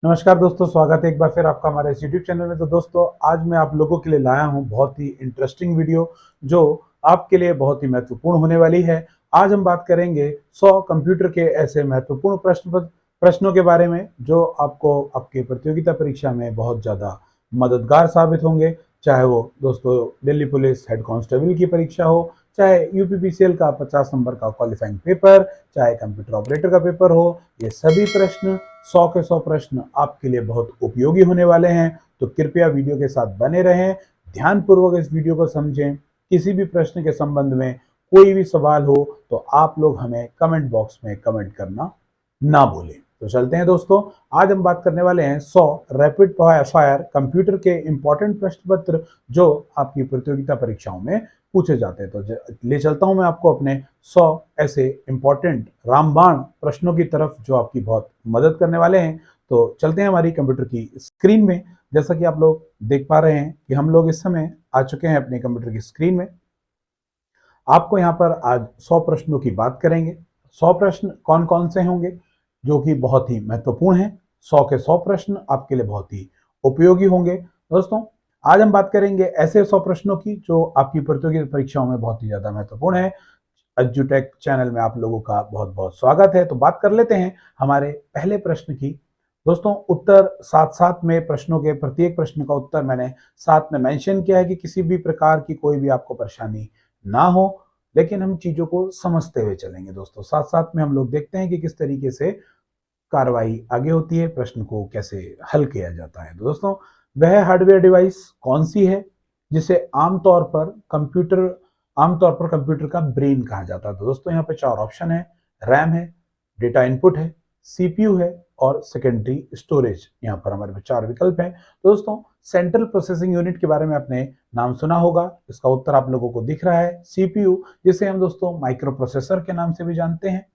नमस्कार दोस्तों, स्वागत है एक बार फिर आपका हमारे इस यूट्यूब चैनल में। तो दोस्तों, आज मैं आप लोगों के लिए लाया हूं बहुत ही इंटरेस्टिंग वीडियो जो आपके लिए बहुत ही महत्वपूर्ण होने वाली है। आज हम बात करेंगे 100 कंप्यूटर के ऐसे महत्वपूर्ण प्रश्नों के बारे में जो आपको आपके प्रतियोगिता परीक्षा में बहुत ज़्यादा मददगार साबित होंगे। चाहे वो दोस्तों दिल्ली पुलिस हेड कांस्टेबल की परीक्षा हो, चाहे यूपीपीसीएल का 50 नंबर का क्वालिफाइंग पेपर, चाहे कंप्यूटर ऑपरेटर का पेपर हो, ये सभी प्रश्न 100 के 100 प्रश्न आपके लिए बहुत उपयोगी होने वाले हैं। तो कृपया वीडियो के साथ बने रहें, ध्यानपूर्वक इस वीडियो को समझें। किसी भी प्रश्न के संबंध में कोई भी सवाल हो तो आप लोग हमें कमेंट बॉक्स में कमेंट करना ना भूलें। तो चलते हैं दोस्तों, आज हम बात करने वाले हैं 100 रैपिड फायर कंप्यूटर के इंपॉर्टेंट प्रश्न पत्र जो आपकी प्रतियोगिता परीक्षाओं में पूछे जाते हैं। तो ले चलता हूं मैं आपको अपने 100 ऐसे इंपॉर्टेंट रामबाण प्रश्नों की तरफ जो आपकी बहुत मदद करने वाले हैं। तो चलते हैं हमारी कंप्यूटर की स्क्रीन में। जैसा कि आप लोग देख पा रहे हैं कि हम लोग इस समय आ चुके हैं अपने कंप्यूटर की स्क्रीन में। आपको यहाँ पर आज 100 प्रश्नों की बात करेंगे। 100 प्रश्न कौन कौन से होंगे जो कि बहुत ही महत्वपूर्ण हैं। 100 के 100 प्रश्न आपके लिए बहुत ही उपयोगी होंगे। दोस्तों, आज हम बात करेंगे ऐसे 100 प्रश्नों की जो आपकी प्रतियोगी परीक्षाओं में बहुत ही ज्यादा महत्वपूर्ण है। एजुटेक चैनल में आप लोगों का बहुत बहुत स्वागत है। तो बात कर लेते हैं हमारे पहले प्रश्न की। दोस्तों, उत्तर साथ साथ में प्रश्नों के प्रत्येक प्रश्न का उत्तर मैंने साथ में मेंशन किया है कि किसी भी प्रकार की कोई भी आपको परेशानी ना हो, लेकिन हम चीजों को समझते हुए चलेंगे। दोस्तों, साथ साथ में हम लोग देखते हैं कि किस तरीके से कार्रवाई आगे होती है, प्रश्न को कैसे हल किया जाता है। तो दोस्तों, वह हार्डवेयर डिवाइस कौन सी है जिसे आमतौर पर कंप्यूटर का ब्रेन कहा जाता है। तो दोस्तों, यहाँ पे 4 ऑप्शन है। रैम है, डेटा इनपुट है, सीपीयू है और सेकेंडरी स्टोरेज। यहाँ पर हमारे पास 4 विकल्प हैं। तो दोस्तों, सेंट्रल प्रोसेसिंग यूनिट के बारे में आपने नाम सुना होगा। इसका उत्तर आप लोगों को दिख रहा है, सीपीयू, जिसे हम दोस्तों माइक्रो प्रोसेसर के नाम से भी जानते हैं,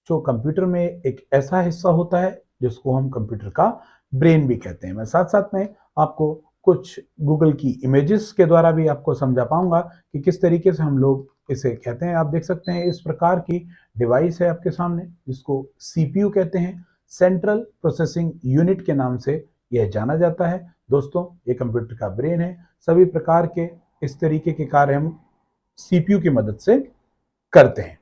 जो कंप्यूटर में एक ऐसा हिस्सा होता है जिसको हम कंप्यूटर का ब्रेन भी कहते हैं। मैं साथ साथ में आपको कुछ गूगल की इमेजेस के द्वारा भी आपको समझा पाऊंगा कि किस तरीके से हम लोग इसे कहते हैं। आप देख सकते हैं इस प्रकार की डिवाइस है आपके सामने जिसको सीपीयू कहते हैं, सेंट्रल प्रोसेसिंग यूनिट के नाम से यह जाना जाता है। दोस्तों, ये कंप्यूटर का ब्रेन है। सभी प्रकार के इस तरीके के कार्य हम सीपीयू की मदद से करते हैं।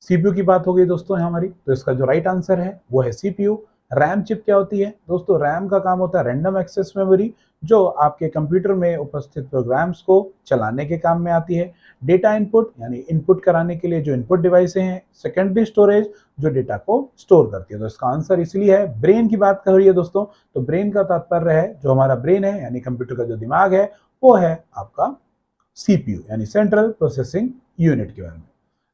सीपीयू की बात हो गई दोस्तों हमारी, तो इसका जो राइट आंसर है वो है सीपीयू। रैम चिप क्या होती है दोस्तों? रैम का काम होता है रैंडम एक्सेस मेमोरी, जो आपके कंप्यूटर में उपस्थित प्रोग्राम्स को चलाने के काम में आती है। डेटा इनपुट यानी इनपुट कराने के लिए जो इनपुट डिवाइसें हैं। सेकेंडरी स्टोरेज जो डेटा को स्टोर करती है। तो इसका आंसर इसलिए है। ब्रेन की बात कर रही है दोस्तों, तो ब्रेन का तात्पर्य है जो हमारा ब्रेन है यानी कंप्यूटर का जो दिमाग है वो है आपका सीपीयू यानी सेंट्रल प्रोसेसिंग यूनिट के बारे में।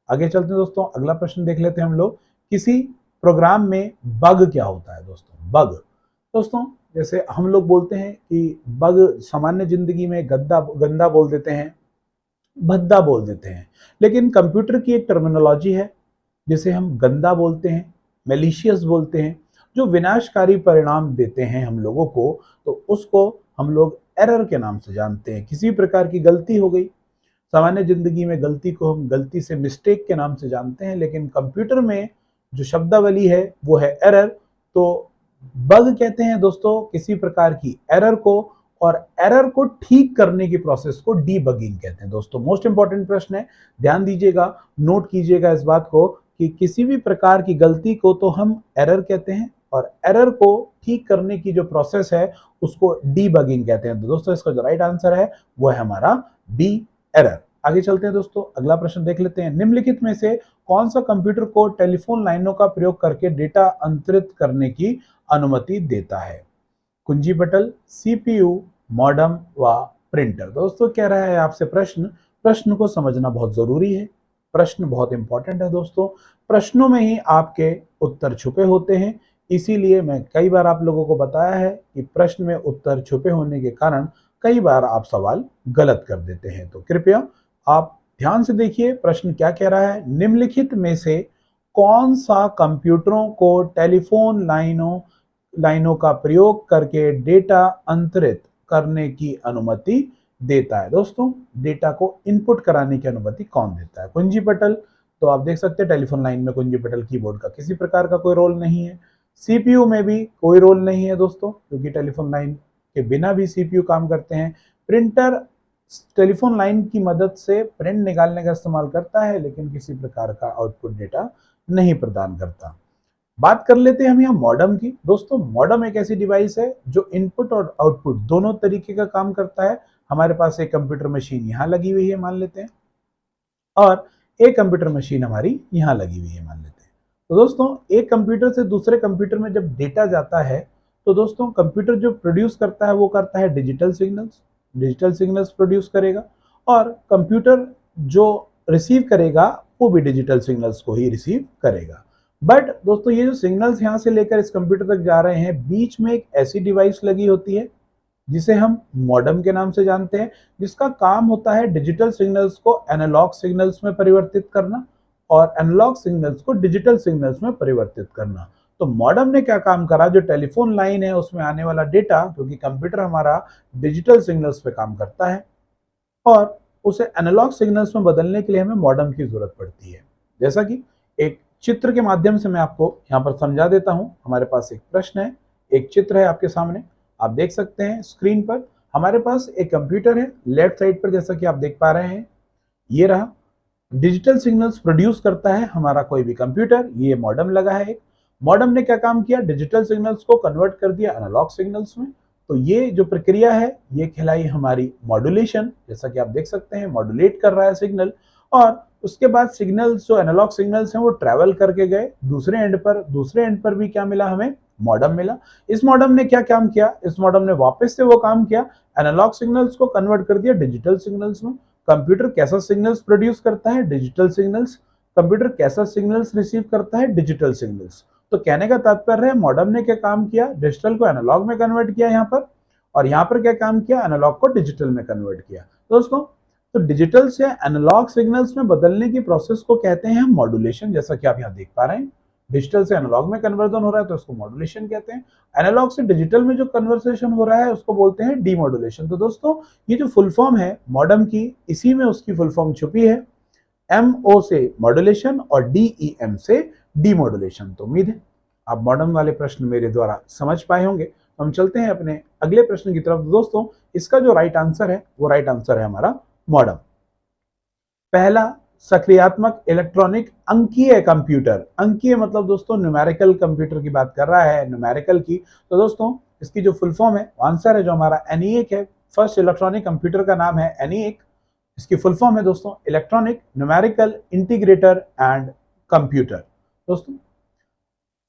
आगे चलते हैं दोस्तों, अगला प्रश्न देख लेते हैं हम लोग। किसी प्रोग्राम में बग क्या होता है दोस्तों? बग दोस्तों, जैसे हम लोग बोलते हैं कि बग सामान्य जिंदगी में गंदा बोल देते हैं, भद्दा बोल देते हैं, लेकिन कंप्यूटर की एक टर्मिनोलॉजी है जिसे हम गंदा बोलते हैं, मेलिशियस बोलते हैं, जो विनाशकारी परिणाम देते हैं हम लोगों को। तो उसको हम लोग एरर के नाम से जानते हैं। किसी प्रकार की गलती हो गई, सामान्य जिंदगी में गलती को हम गलती से मिस्टेक के नाम से जानते हैं, लेकिन कंप्यूटर में जो शब्दावली है वो है एरर। तो बग कहते हैं दोस्तों किसी प्रकार की एरर को, और एरर को ठीक करने की प्रोसेस को डीबगिंग कहते हैं। दोस्तों, मोस्ट इंपॉर्टेंट प्रश्न है, ध्यान दीजिएगा, नोट कीजिएगा इस बात को कि किसी भी प्रकार की गलती को तो हम एरर कहते हैं और एरर को ठीक करने की जो प्रोसेस है उसको डीबगिंग कहते हैं। तो दोस्तों, इसका जो राइट आंसर है वो है हमारा बी, एरर। आगे चलते हैं दोस्तों, अगला प्रश्न देख लेते हैं। निम्नलिखित में से कौन सा कंप्यूटर को टेलीफोन लाइनों का प्रयोग करके डेटा अंतरित करने की अनुमति देता है? कुंजी पटल, सीपीयू, मॉडेम व प्रिंटर। दोस्तों, कह रहा है आपसे प्रश्न को समझना बहुत जरूरी है। प्रश्न बहुत इंपॉर्टेंट है दोस्तों। प्रश्नों में ही आपके उत्तर छुपे होते हैं, इसीलिए मैं कई बार आप लोगों को बताया है कि प्रश्न में उत्तर छुपे होने के कारण कई बार आप सवाल गलत कर देते हैं। तो कृपया आप ध्यान से देखिए प्रश्न क्या कह रहा है। निम्नलिखित में से कौन सा कंप्यूटरों को टेलीफोन लाइनों का प्रयोग करके डेटा अंतरित करने की अनुमति देता है? दोस्तों, डेटा को इनपुट कराने की अनुमति कौन देता है? कुंजी पटल। तो आप देख सकते हैं टेलीफोन लाइन में कुंजी पटल कीबोर्ड का किसी प्रकार का कोई रोल नहीं है। सीपीयू में भी कोई रोल नहीं है दोस्तों, क्योंकि टेलीफोन लाइन के बिना भी सीपीयू काम करते हैं। प्रिंटर टेलीफोन लाइन की मदद से प्रिंट निकालने का इस्तेमाल करता है, लेकिन किसी प्रकार का आउटपुट डेटा नहीं प्रदान करता। बात कर लेते हैं हम यहाँ मॉडेम की। दोस्तों मॉडेम एक ऐसी डिवाइस है जो इनपुट और आउटपुट दोनों तरीके का काम करता है। हमारे पास एक कंप्यूटर मशीन यहाँ लगी हुई है मान लेते हैं, और एक कंप्यूटर मशीन हमारी यहाँ लगी हुई है मान लेते हैं। तो दोस्तों एक कंप्यूटर से दूसरे कंप्यूटर में जब डेटा जाता है तो दोस्तों कंप्यूटर जो प्रोड्यूस करता है वो करता है डिजिटल सिग्नल्स प्रोड्यूस करेगा, और कंप्यूटर जो रिसीव करेगा वो भी डिजिटल सिग्नल्स को ही रिसीव करेगा। बट दोस्तों ये जो सिग्नल्स यहाँ से लेकर इस कंप्यूटर तक जा रहे हैं, बीच में एक ऐसी डिवाइस लगी होती है जिसे हम मॉडेम के नाम से जानते हैं, जिसका काम होता है डिजिटल सिग्नल्स को एनालॉग सिग्नल्स में परिवर्तित करना और एनालॉग सिग्नल्स को डिजिटल सिग्नल्स में परिवर्तित करना। तो मॉडेम ने क्या काम करा, जो टेलीफोन लाइन है उसमें आने वाला डेटा, क्योंकि कंप्यूटर हमारा डिजिटल सिग्नल्स पे काम करता है और उसे एनालॉग सिग्नल्स में बदलने के लिए हमें मॉडेम की जरूरत पड़ती है। जैसा कि एक चित्र के माध्यम से मैं आपको यहाँ पर समझा देता हूँ। हमारे पास एक प्रश्न है, एक चित्र है आपके सामने, आप देख सकते हैं स्क्रीन पर। हमारे पास एक कंप्यूटर है लेफ्ट साइड पर, जैसा कि आप देख पा रहे हैं, ये रहा। डिजिटल सिग्नल्स प्रोड्यूस करता है हमारा कोई भी कंप्यूटर, ये मॉडेम लगा है एक। मॉडेम ने क्या काम किया, डिजिटल सिग्नल्स को कन्वर्ट कर दिया एनालॉग सिग्नल्स में। तो ये जो प्रक्रिया है ये कहलाई हमारी मॉड्यूलेशन। जैसा कि आप देख सकते हैं मॉड्यूलेट कर रहा है सिग्नल, और उसके बाद सिग्नल्स जो एनालॉग सिग्नल्स हैं वो ट्रैवल करके गए दूसरे एंड पर। दूसरे एंड पर भी क्या मिला, हमें मॉडेम मिला। इस मॉडेम ने क्या काम किया, इस मॉडेम ने वापस से वो काम किया, एनालॉग सिग्नल्स को कन्वर्ट कर दिया डिजिटल सिग्नल्स में। कंप्यूटर कैसा सिग्नल्स प्रोड्यूस करता है, डिजिटल सिग्नल्स। कंप्यूटर कैसा सिग्नल्स रिसीव करता है, डिजिटल सिग्नल्स। तो कहने का तात्पर्य है मॉडेम ने क्या काम किया, डिजिटल को एनालॉग में कन्वर्ट किया यहाँ पर, और यहाँ पर क्या काम किया, एनालॉग को डिजिटल में कन्वर्ट किया। दोस्तों तो डिजिटल से एनालॉग सिग्नल्स में बदलने की प्रोसेस को कहते हैं मॉड्यूलेशन। जैसा कि आप यहाँ देख पा रहे हैं डिजिटल से एनालॉग में कन्वर्जन हो रहा है तो उसको मॉड्यूलेशन कहते हैं। एनालॉग से डिजिटल में जो कन्वर्सेशन हो रहा है उसको बोलते हैं डीमॉड्यूलेशन। तो दोस्तों ये जो फुल फॉर्म है मॉडेम की, इसी में उसकी फुल फॉर्म छुपी है, MO से मॉड्यूलेशन और DEM से डीमॉड्यूलेशन। तो उम्मीद है आप मॉडेम वाले प्रश्न मेरे द्वारा समझ पाए होंगे। हम चलते हैं अपने अगले प्रश्न की तरफ। दोस्तों इसका जो राइट आंसर है वो राइट आंसर है हमारा मॉडेम। पहला सक्रियात्मक इलेक्ट्रॉनिक अंकीय कंप्यूटर। अंकीय मतलब दोस्तों न्यूमेरिकल कंप्यूटर की बात कर रहा है, न्यूमेरिकल की। तो दोस्तों इसकी जो फुल फॉर्म है, आंसर है जो हमारा ENIAC है। फर्स्ट इलेक्ट्रॉनिक कंप्यूटर का नाम है ENIAC। इसकी फुल फॉर्म है दोस्तों electronic numerical integrator and computer. दोस्तों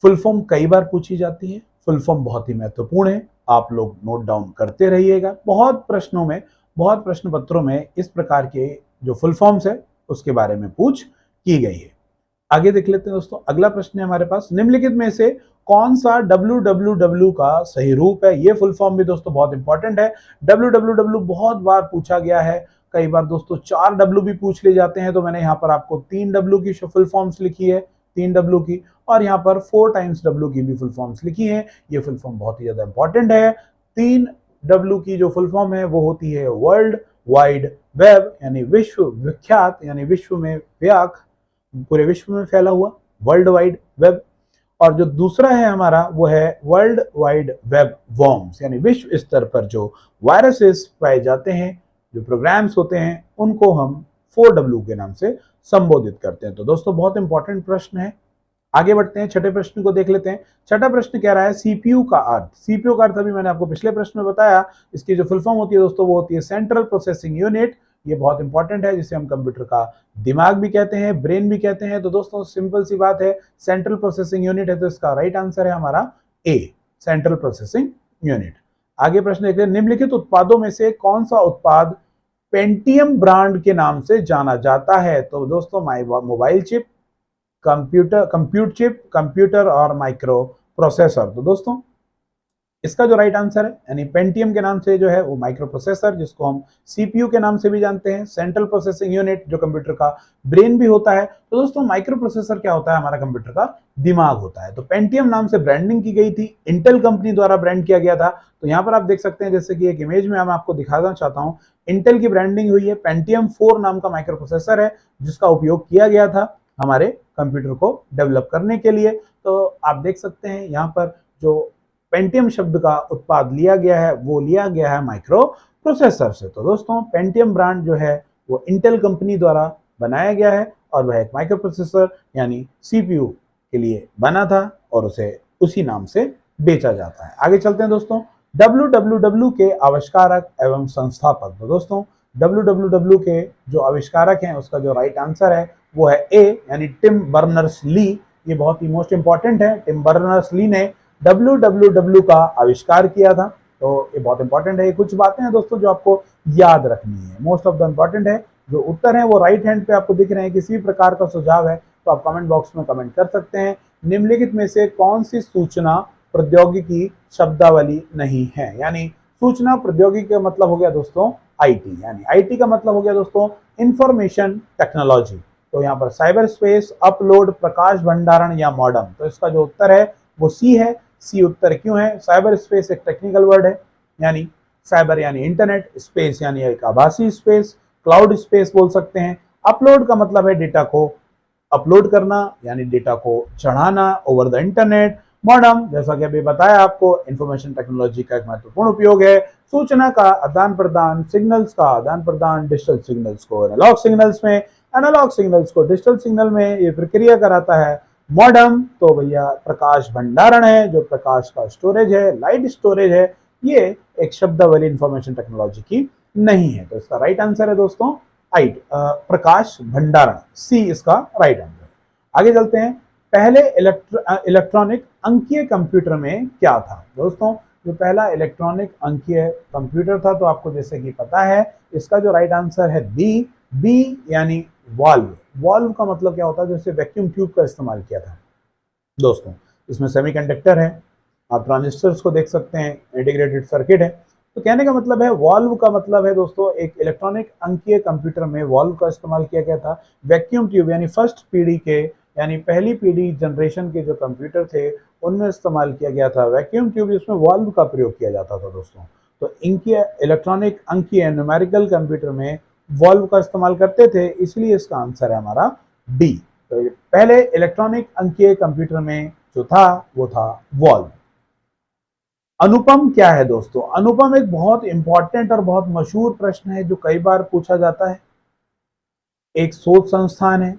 फुल फॉर्म कई बार पूछी जाती है, फुल फॉर्म बहुत ही महत्वपूर्ण है, आप लोग नोट डाउन करते रहिएगा। बहुत प्रश्नों में, बहुत प्रश्न पत्रों में इस प्रकार के जो फुल फॉर्म्स है उसके बारे में पूछ की गई है। आगे देख लेते हैं दोस्तों। अगला प्रश्न है हमारे पास, निम्नलिखित में से कौन सा www का सही रूप है। ये फुल फॉर्म भी दोस्तों बहुत इंपॉर्टेंट है। www बहुत बार पूछा गया है, कई बार दोस्तों 4W भी पूछ ले जाते हैं। तो मैंने यहाँ पर आपको 3W की फुल फॉर्म्स लिखी है, 3W की, और यहाँ पर 4 टाइम्स W की भी फुल फॉर्म्स लिखी है। ये फुल फॉर्म बहुत ही ज्यादा इंपॉर्टेंट है। 3W की जो फुल फॉर्म है वो होती है वर्ल्ड वाइड वेब, यानी विश्व विख्यात, यानी विश्व में व्याक, पूरे विश्व में फैला हुआ वर्ल्ड वाइड वेब। और जो दूसरा है हमारा वो है वर्ल्ड वाइड वेब वॉर्म्स, यानी विश्व स्तर पर जो वायरसेस पाए जाते हैं, जो प्रोग्राम्स होते हैं, उनको हम 4W के नाम से संबोधित करते हैं। तो दोस्तों बहुत इंपॉर्टेंट प्रश्न है। आगे बढ़ते हैं, छठे प्रश्न को देख लेते हैं। छठा प्रश्न कह रहा है सीपीयू का अर्थ। सीपीयू का अर्थ अभी मैंने आपको पिछले प्रश्न में बताया। इसकी जो फुल फॉर्म होती है दोस्तों वो होती है सेंट्रल प्रोसेसिंग यूनिट। ये बहुत इंपॉर्टेंट है, जिसे हम कंप्यूटर का दिमाग भी कहते हैं, ब्रेन भी कहते हैं। तो दोस्तों सिंपल सी बात है, सेंट्रल प्रोसेसिंग यूनिट है, तो इसका राइट आंसर है हमारा A, सेंट्रल प्रोसेसिंग यूनिट। आगे प्रश्न देखते हैं, निम्नलिखित उत्पादों में से कौन सा उत्पाद पेंटियम ब्रांड के नाम से जाना जाता है। तो दोस्तों mobile chip, compute chip, computer और माइक्रो प्रोसेसर। तो दोस्तों इसका जो राइट आंसर है, यानी पेंटियम के नाम से जो है वो माइक्रो प्रोसेसर, जिसको हम सीपीयू के नाम से भी जानते हैं, सेंट्रल प्रोसेसिंग यूनिट, जो कंप्यूटर का ब्रेन भी होता है। तो दोस्तों माइक्रो प्रोसेसर क्या होता है, हमारा कंप्यूटर का दिमाग होता है। तो पेंटियम नाम से ब्रांडिंग की गई थी, इंटेल कंपनी द्वारा ब्रांड किया गया था। तो यहाँ पर आप देख सकते हैं, जैसे कि एक इमेज में मैं आपको दिखाना चाहता हूँ, इंटेल की ब्रांडिंग हुई है। पेंटियम 4 नाम का माइक्रो प्रोसेसर है जिसका उपयोग किया गया था हमारे कंप्यूटर को डेवलप करने के लिए। तो आप देख सकते हैं यहाँ पर जो पेंटियम शब्द का उत्पाद लिया गया है वो लिया गया है माइक्रो प्रोसेसर से। तो दोस्तों पेंटियम ब्रांड जो है वो इंटेल कंपनी द्वारा बनाया गया है और वह एक माइक्रो प्रोसेसर यानी सीपीयू के लिए बना था और उसे उसी नाम से बेचा जाता है। आगे चलते हैं दोस्तों, WWW के आविष्कारक एवं संस्थापक। तो दोस्तों WWW के जो आविष्कारक हैं उसका जो राइट आंसर है वो है ए यानी टिम बर्नर्स ली। ये बहुत ही मोस्ट इंपॉर्टेंट है, टिम बर्नर्स ली ने WWW का आविष्कार किया था। तो ये बहुत इंपॉर्टेंट है। ये कुछ बातें हैं दोस्तों जो आपको याद रखनी है, मोस्ट ऑफ द इंपॉर्टेंट है। जो उत्तर है वो राइट हैंड पे आपको दिख रहे हैं। किसी भी प्रकार का सुझाव है तो आप कमेंट बॉक्स में कमेंट कर सकते हैं। निम्नलिखित में से कौन सी सूचना प्रौद्योगिकी शब्दावली नहीं है? यानी सूचना प्रौद्योगिकी का मतलब हो गया दोस्तों आईटी, यानी आईटी का मतलब हो गया दोस्तों इंफॉर्मेशन टेक्नोलॉजी। तो यहाँ पर साइबर स्पेस, अपलोड, प्रकाश भंडारण या मॉडम। तो इसका जो उत्तर है वो सी है। सी उत्तर क्यों है? साइबर स्पेस एक टेक्निकल वर्ड है, यानी साइबर यानी इंटरनेट, स्पेस यानी एक आभासी स्पेस, क्लाउड स्पेस बोल सकते हैं। अपलोड का मतलब है डेटा को अपलोड करना यानी डेटा को चढ़ाना ओवर द इंटरनेट। मॉडम जैसा कि अभी बताया आपको इंफॉर्मेशन टेक्नोलॉजी का एक महत्वपूर्ण उपयोग है। सूचना का आदान प्रदान, सिग्नल्स का आदान प्रदान, डिजिटल सिग्नल्स को एनालॉग सिग्नल्स में, एनालॉग सिग्नल्स को डिजिटल सिग्नल में ये प्रक्रिया कराता है मॉडम। तो भैया प्रकाश भंडारण है, जो प्रकाश का स्टोरेज है, लाइट स्टोरेज है, ये एक शब्दावली इंफॉर्मेशन टेक्नोलॉजी की नहीं है। तो इसका राइट आंसर है दोस्तों प्रकाश भंडारण, सी इसका राइट आंसर। आगे चलते हैं, पहले इलेक्ट्रॉनिक अंकीय कंप्यूटर में क्या था? दोस्तों जो पहला इलेक्ट्रॉनिक अंकीय कंप्यूटर था तो आपको जैसे कि पता है इसका जो राइट आंसर है बी यानी वॉल्व। वॉल्व का मतलब क्या होता है? जैसे वैक्यूम ट्यूब का इस्तेमाल किया था दोस्तों। इसमें सेमीकंडक्टर है, आप ट्रांजिस्टर्स को देख सकते हैं, इंटीग्रेटेड सर्किट है। तो कहने का मतलब है वॉल्व का मतलब है दोस्तों एक इलेक्ट्रॉनिक अंकीय कंप्यूटर में वॉल्व का इस्तेमाल किया गया था। वैक्यूम ट्यूब यानी फर्स्ट पीढ़ी के यानी पहली पीढ़ी जनरेशन के जो कंप्यूटर थे उनमें इस्तेमाल किया गया था वैक्यूम ट्यूब, जिसमें वॉल्व का प्रयोग किया जाता था दोस्तों। तो इनके इलेक्ट्रॉनिक अंकीय न्यूमेरिकल कंप्यूटर में वॉल्व का इस्तेमाल करते थे, इसलिए इसका आंसर है हमारा डी। तो पहले इलेक्ट्रॉनिक अंकीय कंप्यूटर में जो था वो था वॉल्व। अनुपम क्या है दोस्तों? अनुपम एक बहुत इंपॉर्टेंट और बहुत मशहूर प्रश्न है जो कई बार पूछा जाता है। एक शोध संस्थान है,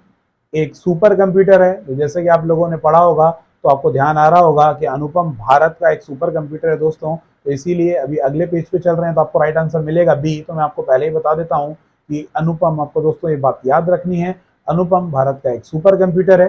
एक सुपर कंप्यूटर है। तो जैसे कि आप लोगों ने पढ़ा होगा तो आपको ध्यान आ रहा होगा कि अनुपम भारत का एक सुपर कंप्यूटर है दोस्तों। तो इसीलिए अभी अगले पेज पे चल रहे हैं तो आपको राइट आंसर मिलेगा बी। तो मैं आपको पहले ही बता देता हूं कि अनुपम, आपको दोस्तों ये बात याद रखनी है, अनुपम भारत का एक सुपर कंप्यूटर है।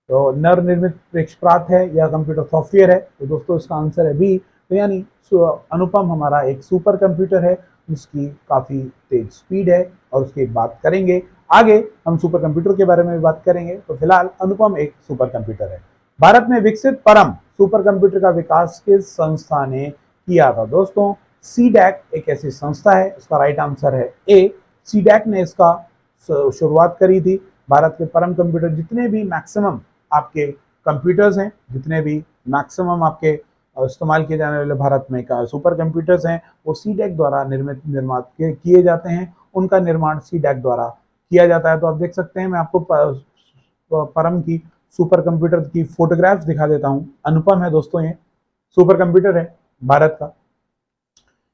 तो नवनिर्मित प्रेक्षप्रात है या कंप्यूटर सॉफ्टवेयर है। तो दोस्तों इसका आंसर है बी। तो यानी अनुपम हमारा एक सुपर कंप्यूटर है जिसकी काफी तेज स्पीड है और उसकी बात करेंगे आगे, हम सुपर कंप्यूटर के बारे में भी बात करेंगे। तो फिलहाल अनुपम एक सुपर कंप्यूटर है। भारत में विकसित परम सुपर कंप्यूटर का विकास किस संस्था ने किया था? दोस्तों सीडैक एक ऐसी संस्था है, इसका राइट आंसर है ए। सीडैक ने इसका शुरुआत करी थी। भारत के परम कंप्यूटर जितने भी मैक्सिमम आपके कंप्यूटर्स हैं, जितने भी मैक्सिमम आपके इस्तेमाल किए जाने वाले भारत में का सुपर कंप्यूटर्स हैं वो सीडैक द्वारा निर्माण किए जाते हैं। उनका निर्माण सीडैक द्वारा किया जाता है। तो आप देख सकते हैं, मैं आपको परम की सुपर कंप्यूटर की फोटोग्राफ्स दिखा देता हूं। अनुपम है दोस्तों, ये सुपर कंप्यूटर है भारत का।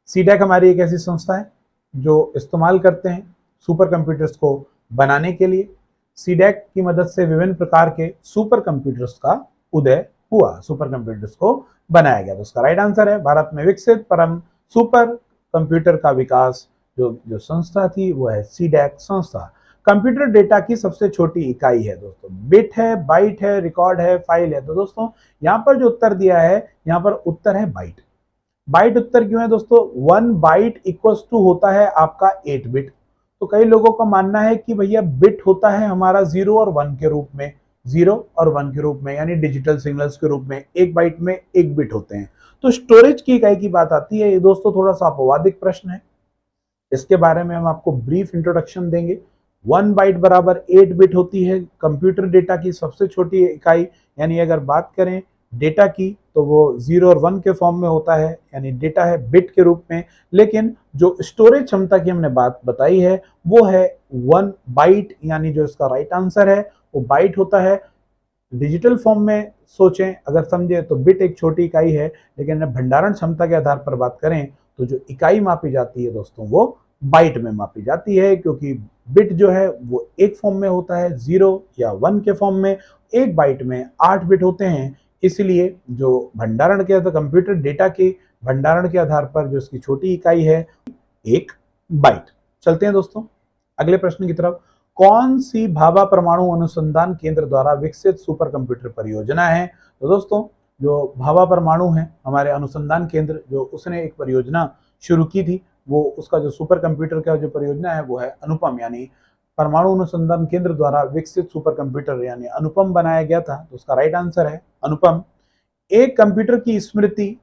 सीडैक हमारी एक ऐसी संस्था है जो इस्तेमाल करते हैं सुपर कंप्यूटर्स को बनाने के लिए। सीडैक की मदद से विभिन्न प्रकार के सुपर कंप्यूटर्स का उदय हुआ, सुपर कंप्यूटर्स को बनाया गया। तो उसका राइट आंसर है भारत में विकसित परम सुपर कंप्यूटर का विकास जो संस्था थी वो है सीडैक संस्था। कंप्यूटर डेटा की सबसे छोटी इकाई है दोस्तों, बिट है, बाइट है, रिकॉर्ड है, फाइल है। तो दोस्तों यहाँ पर जो उत्तर दिया है, यहाँ पर उत्तर है बाइट। बाइट उत्तर क्यों है दोस्तों? 1 बाइट इक्वल्स टू होता है आपका 8 बिट। तो कई लोगों का मानना है कि भैया बिट होता है हमारा 0 और 1 के रूप में, 0 और 1 के रूप में, यानी डिजिटल सिग्नल्स के रूप में। एक बाइट में 1 बिट होते हैं। तो स्टोरेज की इकाई की बात आती है, ये दोस्तों थोड़ा सा अपवादिक प्रश्न है, इसके बारे में हम आपको ब्रीफ इंट्रोडक्शन देंगे। 1 बाइट बराबर 8 बिट होती है कंप्यूटर डेटा की सबसे छोटी इकाई। यानी अगर बात करें डेटा की तो वो 0 और 1 के फॉर्म में होता है, यानी डेटा है बिट के रूप में। लेकिन जो स्टोरेज क्षमता की हमने बात बताई है वो है 1 बाइट, यानी जो इसका राइट आंसर है वो बाइट होता है। डिजिटल फॉर्म में सोचें अगर समझे तो बिट एक छोटी इकाई है, लेकिन भंडारण क्षमता के आधार पर बात करें तो जो इकाई मापी जाती है दोस्तों वो बाइट में मापी जाती है, क्योंकि बिट जो है वो एक फॉर्म में होता है 0 या 1 के फॉर्म में। एक बाइट में 8 बिट होते हैं, इसलिए जो भंडारण के कंप्यूटर डेटा के भंडारण के आधार पर जो इसकी छोटी इकाई है एक बाइट। चलते हैं दोस्तों अगले प्रश्न की तरफ। कौन सी भाभा परमाणु अनुसंधान केंद्र द्वारा विकसित सुपर कंप्यूटर परियोजना है? तो दोस्तों जो भाभा परमाणु है हमारे अनुसंधान केंद्र, जो उसने एक परियोजना शुरू की थी, वो उसका जो सुपर कंप्यूटर का जो परियोजना है वो है अनुपम, यानी परमाणु अनुसंधान केंद्र द्वारा विकसित सुपर कंप्यूटर यानी अनुपम बनाया गया था। तो उसका राइट आंसर है अनुपम। एक कंप्यूटर की स्मृति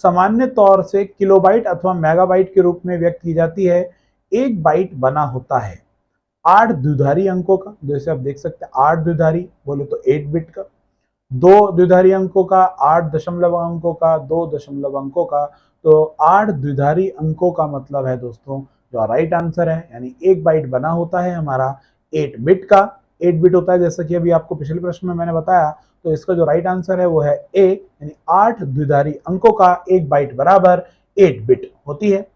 सामान्य तौर से किलोबाइट अथवा मेगाबाइट के रूप में व्यक्त की जाती है। एक बाइट बना होता है 8 द्विधारी अंकों का, जैसे आप देख सकते हैं 8 द्विधारी बोले तो 8 बिट का, 2 द्विधारी अंकों का, 8 दशमलव अंकों का, 2 दशमलव अंकों का। तो 8 द्विधारी अंकों का मतलब है दोस्तों जो राइट आंसर है, यानी एक बाइट बना होता है हमारा 8 बिट का। 8 बिट होता है जैसा कि अभी आपको पिछले प्रश्न में मैंने बताया। तो इसका जो राइट आंसर है वो है ए, यानी 8 द्विधारी अंकों का एक बाइट बराबर 8 बिट होती है।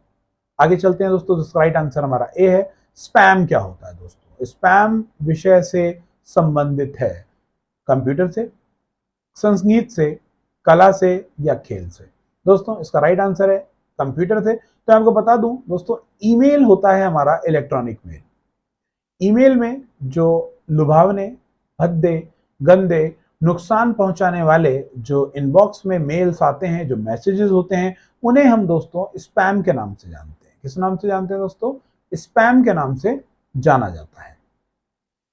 आगे चलते हैं दोस्तों, इसका राइट आंसर हमारा ए है। स्पैम क्या होता है दोस्तों? स्पैम विषय से संबंधित है, कंप्यूटर से, संगीत से, कला से या खेल से। दोस्तों इसका राइट आंसर है कंप्यूटर से। तो आपको बता दूं दोस्तों, ईमेल होता है हमारा इलेक्ट्रॉनिक मेल। ईमेल में जो लुभावने, भद्दे, गंदे, नुकसान पहुंचाने वाले जो इनबॉक्स में मेल्स आते हैं, जो मैसेजेस होते हैं, उन्हें हम दोस्तों स्पैम के नाम से जानते हैं। किस नाम से जानते हैं दोस्तों? स्पैम के नाम से जाना जाता है।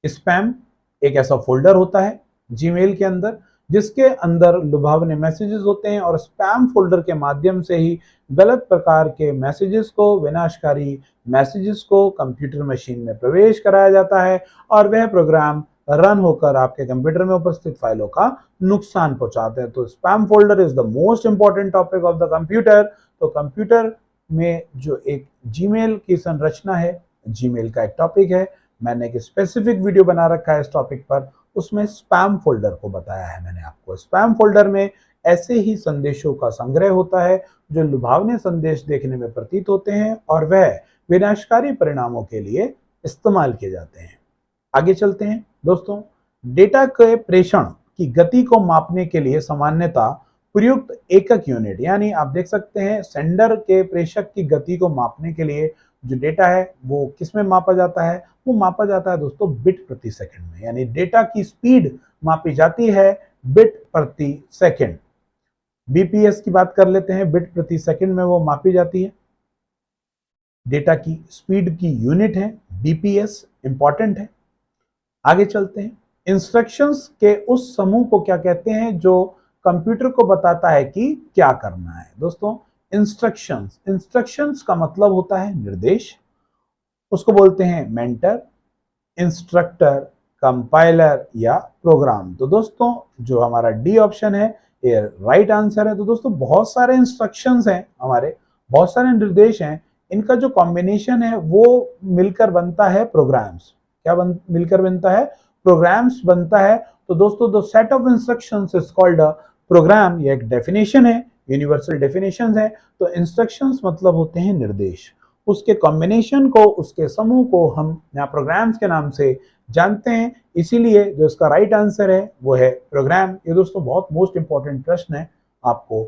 स्पैम एक ऐसा फोल्डर होता है जीमेल के अंदर जिसके अंदर लुभावने मैसेजेस होते हैं, और स्पैम फोल्डर के माध्यम से ही गलत प्रकार के मैसेजेस को, विनाशकारी मैसेजेस को कंप्यूटर मशीन में प्रवेश कराया जाता है, और वह प्रोग्राम रन होकर आपके कंप्यूटर में उपस्थित फाइलों का नुकसान पहुंचाते हैं। तो spam folder is the most important topic of the computer. तो कंप्यूटर में जो एक जीमेल की संरचना है, जीमेल का एक टॉपिक है, मैंने एक स्पेसिफिक वीडियो बना रखा है इस टॉपिक पर, उसमें स्पैम फोल्डर को बताया है मैंने आपको। स्पैम फोल्डर में ऐसे ही संदेशों का संग्रह होता है जो लुभावने संदेश देखने में प्रतीत होते हैं और वह विनाशकारी परिणामों के लिए इस्तेमाल किए जाते हैं। आगे चलते हैं दोस्तों, डेटा के प्रेषण की गति को मापने के लिए सामान्यतः प्रयुक्त एकक यूनिट, यानी आप देख सकते हैं सेंडर के प्रेषक की गति को मापने के लिए जो डेटा है वो किस में मापा जाता है? वो मापा जाता है दोस्तों बिट प्रति सेकंड में, यानी डेटा की स्पीड मापी जाती है बिट प्रति सेकंड। बीपीएस की बात कर लेते हैं, बिट प्रति सेकंड में वो मापी जाती है। डेटा की स्पीड की यूनिट है बीपीएस, इंपॉर्टेंट है। आगे चलते हैं, इंस्ट्रक्शंस के उस समूह को क्या कहते हैं जो कंप्यूटर को बताता है कि क्या करना है? दोस्तों इंस्ट्रक्शंस, इंस्ट्रक्शंस का मतलब होता है निर्देश, उसको बोलते हैं मेंटर, इंस्ट्रक्टर, कंपाइलर या प्रोग्राम। तो दोस्तों जो हमारा डी ऑप्शन है ये राइट आंसर है। तो दोस्तों बहुत सारे इंस्ट्रक्शंस हैं हमारे, बहुत सारे निर्देश हैं, इनका जो कॉम्बिनेशन है वो मिलकर बनता है प्रोग्राम्स। मिलकर बनता है? प्रोग्राम्स बनता है। तो दोस्तों the set of instructions is called a program. ये एक डेफिनेशन है, यूनिवर्सल डेफिनेशंस है। तो इंस्ट्रक्शंस मतलब होते हैं निर्देश, उसके कॉम्बिनेशन को, उसके समूह को हम यहाँ प्रोग्राम्स के नाम से जानते हैं। इसीलिए जो इसका राइट आंसर है वो है प्रोग्राम। ये दोस्तों बहुत मोस्ट इंपॉर्टेंट प्रश्न है, आपको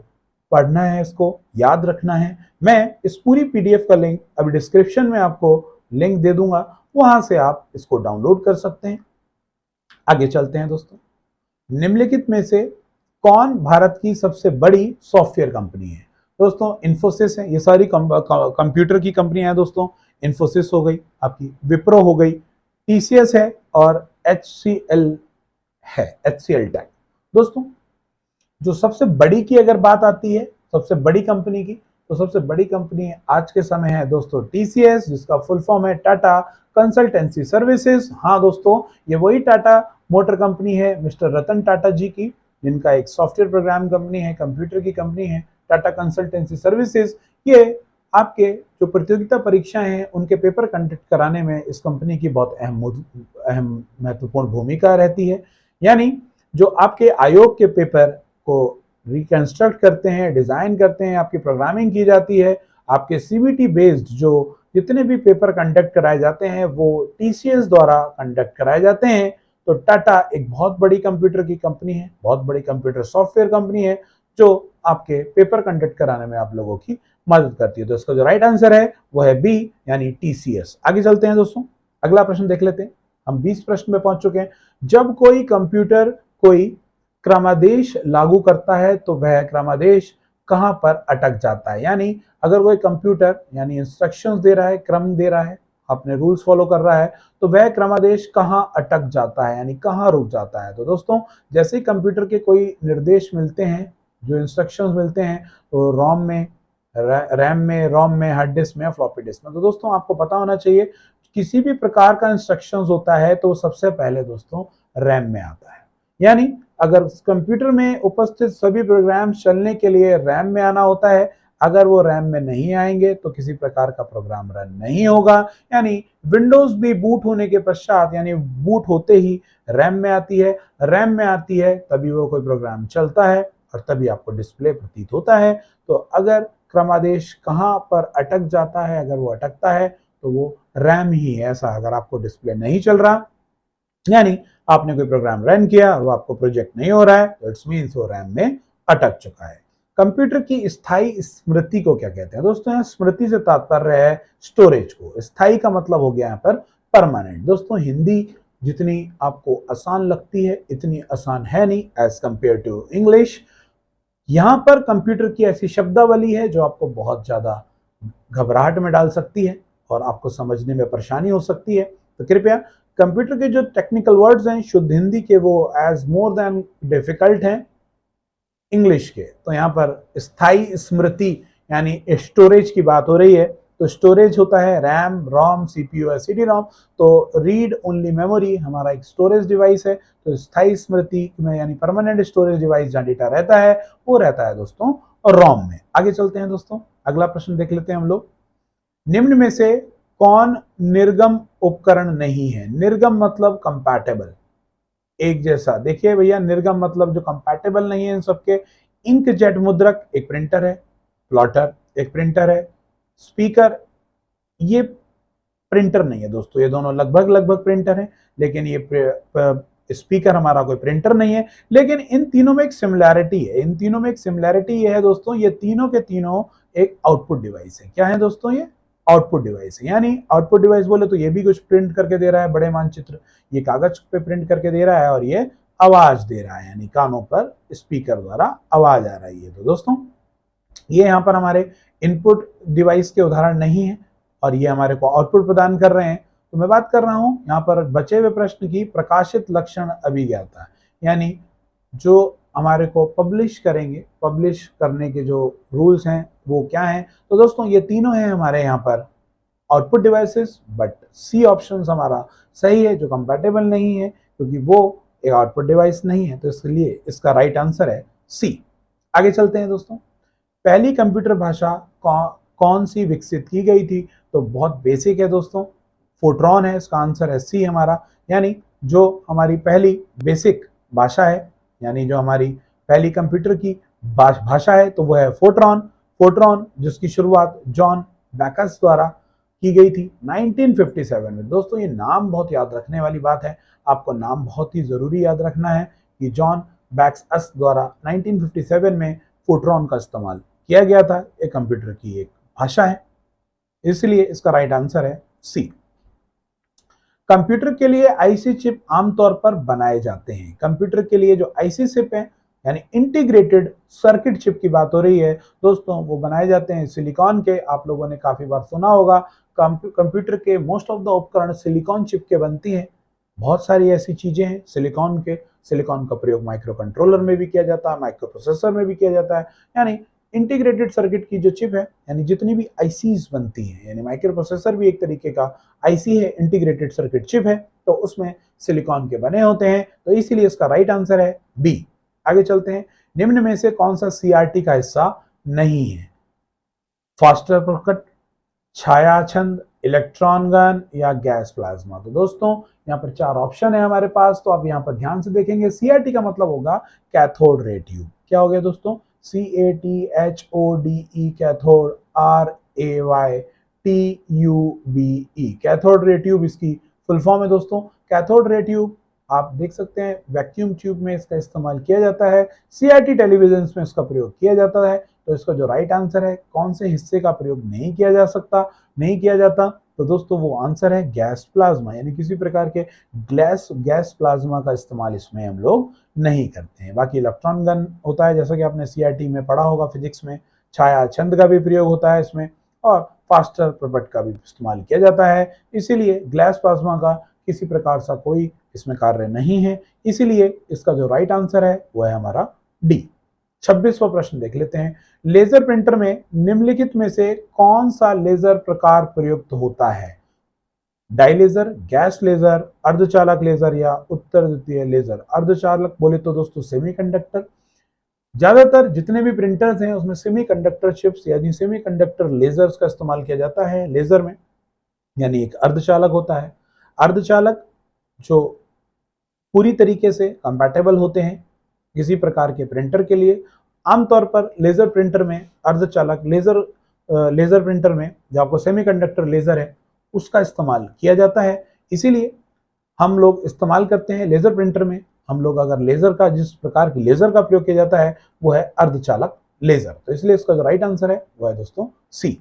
पढ़ना है, इसको याद रखना है। मैं इस पूरी पीडीएफ का लिंक अभी डिस्क्रिप्शन में आपको लिंक दे दूंगा, वहां से आप इसको डाउनलोड कर सकते हैं। आगे चलते हैं दोस्तों, निम्नलिखित में से कौन भारत की सबसे बड़ी सॉफ्टवेयर कंपनी है? दोस्तों इन्फोसिस है। ये सारी कंप्यूटर की कंपनियां हैं दोस्तों। इन्फोसिस हो गई आपकी, विप्रो हो गई, टीसीएस है और एचसीएल है, एचसीएल टेक। दोस्तों जो सबसे बड़ी की अगर बात आती है, सबसे बड़ी कंपनी की, तो सबसे बड़ी कंपनी आज के समय है दोस्तों टीसीएस, जिसका फुल फॉर्म है टाटा कंसल्टेंसी सर्विसेज। हाँ दोस्तों, ये वही टाटा मोटर कंपनी है मिस्टर रतन टाटा जी की, जिनका एक सॉफ्टवेयर प्रोग्राम कंपनी है, कंप्यूटर की कंपनी है टाटा कंसल्टेंसी सर्विसेज। ये आपके जो प्रतियोगिता परीक्षाएं हैं उनके पेपर कंडक्ट कराने में इस कंपनी की बहुत अहम अहम महत्वपूर्ण भूमिका रहती है। यानी जो आपके आयोग के पेपर को रिकंस्ट्रक्ट करते हैं, डिजाइन करते हैं, आपकी प्रोग्रामिंग की जाती है, आपके सीबीटी बेस्ड जो जितने भी पेपर कंडक्ट कराए जाते हैं वो टीसीएस द्वारा कंडक्ट कराए जाते हैं। तो टाटा एक बहुत बड़ी कंप्यूटर की कंपनी है, बहुत बड़ी कंप्यूटर सॉफ्टवेयर कंपनी है जो आपके पेपर कंडक्ट कराने में आप लोगों की मदद करती है। तो इसका जो राइट आंसर है वो है बी, यानी टीसीएस। आगे चलते हैं दोस्तों, अगला प्रश्न देख लेते हैं। हम 20 प्रश्न में पहुंच चुके हैं। जब कोई कंप्यूटर कोई क्रमादेश लागू करता है तो वह क्रमादेश कहां पर अटक जाता है। यानी अगर कोई कंप्यूटर यानी इंस्ट्रक्शंस दे रहा है, क्रम दे रहा है, अपने रूल्स फॉलो कर रहा है, तो वह क्रमादेश कहां अटक जाता है, यानी कहां रुक जाता है। तो दोस्तों जैसे ही कंप्यूटर के कोई निर्देश मिलते हैं, जो इंस्ट्रक्शंस मिलते हैं, तो रोम में, रैम में, रोम में, हार्ड डिस्क में या फ्लॉपी डिस्क में। तो दोस्तों आपको पता होना चाहिए किसी भी प्रकार का इंस्ट्रक्शंस होता है तो सबसे पहले दोस्तों रैम में आता है। यानी अगर कंप्यूटर में उपस्थित सभी प्रोग्राम्स चलने के लिए रैम में आना होता है, अगर वो रैम में नहीं आएंगे तो किसी प्रकार का प्रोग्राम रन नहीं होगा। यानी विंडोज भी बूट होने के पश्चात, यानी बूट होते ही रैम में आती है, रैम में आती है तभी वो कोई प्रोग्राम चलता है और तभी आपको डिस्प्ले प्रतीत होता है। तो अगर क्रमादेश कहाँ पर अटक जाता है, अगर वो अटकता है तो वो रैम ही है। ऐसा अगर आपको डिस्प्ले नहीं चल रहा, यानी आपने कोई प्रोग्राम रन किया और वो आपको प्रोजेक्ट नहीं हो रहा है, तो इट्स मीन्स वो रैम में अटक चुका है। कंप्यूटर की स्थायी स्मृति को क्या कहते हैं दोस्तों? यहाँ स्मृति से तात्पर्य है स्टोरेज को। स्थायी का मतलब हो गया यहाँ पर परमानेंट। दोस्तों हिंदी जितनी आपको आसान लगती है इतनी आसान है नहीं एज कंपेयर टू इंग्लिश। यहां पर कंप्यूटर की ऐसी शब्दावली है जो आपको बहुत ज्यादा घबराहट में डाल सकती है और आपको समझने में परेशानी हो सकती है। तो कृपया कंप्यूटर के जो टेक्निकल वर्ड्स हैं शुद्ध हिंदी के, वो एज मोर देन डिफिकल्ट हैं इंग्लिश के। तो यहाँ पर स्थायी स्मृति यानी स्टोरेज की बात हो रही है। तो स्टोरेज होता है रैम, रोम, सीपीयू या सीडी रोम। तो रीड ओनली मेमोरी हमारा एक स्टोरेज डिवाइस है। तो स्थायी स्मृति में यानी परमानेंट स्टोरेज डिवाइस जहाँ डेटा रहता है वो रहता है दोस्तों रोम में। आगे चलते हैं दोस्तों, अगला प्रश्न देख लेते हैं हम लोग। निम्न में से कौन निर्गम उपकरण नहीं है? निर्गम मतलब कंपैटिबल, एक जैसा। देखिए भैया, निर्गम मतलब जो कंपैटिबल नहीं है इन सबके। इंकजेट मुद्रक एक प्रिंटर है, प्लॉटर एक प्रिंटर है, स्पीकर ये प्रिंटर नहीं है दोस्तों। ये दोनों लगभग प्रिंटर है, लेकिन ये स्पीकर हमारा कोई प्रिंटर नहीं है। लेकिन इन तीनों में एक सिमिलैरिटी है। इन तीनों में एक सिमिलैरिटी ये है दोस्तों, ये तीनों के तीनों एक आउटपुट डिवाइस है। क्या है दोस्तों? ये आउटपुट डिवाइस है। यानी आउटपुट डिवाइस बोले तो ये भी कुछ प्रिंट करके दे रहा है, बड़े मानचित्र, ये कागज पे प्रिंट करके दे रहा है, और ये आवाज दे रहा है, यानी कानों पर स्पीकर द्वारा आवाज आ रही है। तो दोस्तों ये यहाँ पर हमारे इनपुट डिवाइस के उदाहरण नहीं है और ये हमारे को आउटपुट प्रदान कर रहे हैं। तो मैं बात कर रहा हूं यहाँ पर बचे हुए प्रश्न की, प्रकाशित लक्षण अभिज्ञाता, यानी जो हमारे को पब्लिश करेंगे, पब्लिश करने के जो रूल्स हैं वो क्या हैं। तो दोस्तों ये तीनों हैं हमारे यहाँ पर output devices, but C option हमारा सही है, जो कंपैटिबल नहीं है क्योंकि वो एक आउटपुट डिवाइस नहीं है। तो इसलिए इसका राइट आंसर है सी। आगे चलते हैं दोस्तों। पहली कंप्यूटर भाषा कौन सी विकसित की गई थी? तो बहुत बेसिक है दोस्तों, फोर्ट्रॉन है। इसका आंसर है सी हमारा। यानी जो हमारी पहली बेसिक भाषा है, यानी जो हमारी पहली कंप्यूटर की भाषा है, तो वह है फोर्ट्रॉन। फोर्ट्रॉन जिसकी शुरुआत जॉन बैकस द्वारा की गई थी 1957 में। दोस्तों ये नाम बहुत याद रखने वाली बात है, आपको नाम बहुत ही जरूरी याद रखना है कि जॉन बैकस द्वारा 1957 में फोर्ट्रॉन का इस्तेमाल किया गया था। एक कंप्यूटर की एक भाषा है, इसलिए इसका राइट आंसर है सी। कंप्यूटर के लिए आईसी चिप आमतौर पर बनाए जाते हैं। कंप्यूटर के लिए जो आईसी चिप है यानी इंटीग्रेटेड सर्किट चिप की बात हो रही है दोस्तों, वो बनाए जाते हैं सिलिकॉन के। आप लोगों ने काफी बार सुना होगा कंप्यूटर के मोस्ट ऑफ द उपकरण सिलिकॉन चिप के बनती हैं। बहुत सारी ऐसी चीजें हैं सिलिकॉन के। सिलिकॉन का प्रयोग माइक्रो कंट्रोलर में भी किया जाता है, माइक्रो प्रोसेसर में भी किया जाता है। यानी इंटीग्रेटेड सर्किट की जो चिप है, यानी जितनी भी आईसीज बनती हैं, यानी माइक्रो प्रोसेसर भी एक तरीके का आईसी है, इंटीग्रेटेड सर्किट चिप है, तो उसमें सिलिकॉन के बने होते हैं। तो इसीलिए इसका राइट आंसर है बी। आगे चलते हैं। निम्न में से कौन सा सीआरटी का हिस्सा नहीं है? फास्टर प्रकट, छाया छंद, इलेक्ट्रॉन गन या गैस प्लाज्मा। तो दोस्तों यहाँ पर 4 ऑप्शन है हमारे पास, तो आप यहाँ पर ध्यान से देखेंगे। सीआरटी का मतलब होगा कैथोड रे ट्यूब। क्या हो गया दोस्तों? CATHODE cathode, RAYTUBE cathode ray tube इसकी फुल फॉर्म है दोस्तों। कैथोड रे ट्यूब आप देख सकते हैं वैक्यूम ट्यूब में इसका इस्तेमाल किया जाता है, सीआरटी टेलीविजन में इसका प्रयोग किया जाता है। तो इसका जो राइट आंसर है, कौन से हिस्से का प्रयोग नहीं किया जा सकता, नहीं किया जाता, तो दोस्तों वो आंसर है गैस प्लाज्मा, यानी किसी प्रकार के गैस प्लाज्मा का इस्तेमाल इसमें हम लोग नहीं करते हैं। बाकी इलेक्ट्रॉन गन होता है, जैसा कि आपने सीआरटी में पढ़ा होगा फिजिक्स में, छाया छंद का भी प्रयोग होता है इसमें, और फास्टर प्रपट का भी इस्तेमाल किया जाता है। इसीलिए गैस प्लाज्मा का किसी प्रकार सा कोई इसमें कार्य नहीं है, इसीलिए इसका जो राइट आंसर है वो है हमारा डी। 26वां प्रश्न देख लेते हैं। लेजर प्रिंटर में निम्नलिखित में से कौन सा लेजर प्रकार प्रयुक्त होता है? डाइलेजर, गैस लेजर, अर्धचालक लेजर या उत्तर द्वितीय लेजर। अर्धचालक बोले तो दोस्तों सेमीकंडक्टर। ज्यादातर जितने भी प्रिंटर्स हैं उसमें सेमीकंडक्टर चिप्स यानी सेमीकंडक्टर लेजर्स का इस्तेमाल किया जाता है लेजर में, यानी एक अर्धचालक होता है। अर्धचालक जो पूरी तरीके से कंपैटिबल होते हैं किसी प्रकार के प्रिंटर के लिए। आमतौर पर लेजर प्रिंटर में अर्धचालक लेजर प्रिंटर में जो आपको सेमीकंडक्टर लेजर है उसका इस्तेमाल किया जाता है, इसीलिए हम लोग इस्तेमाल करते हैं लेजर प्रिंटर में। हम लोग अगर लेजर का जिस प्रकार की लेजर का प्रयोग किया जाता है वो है अर्धचालक लेजर, तो इसलिए इसका जो राइट आंसर है वो है दोस्तों सी।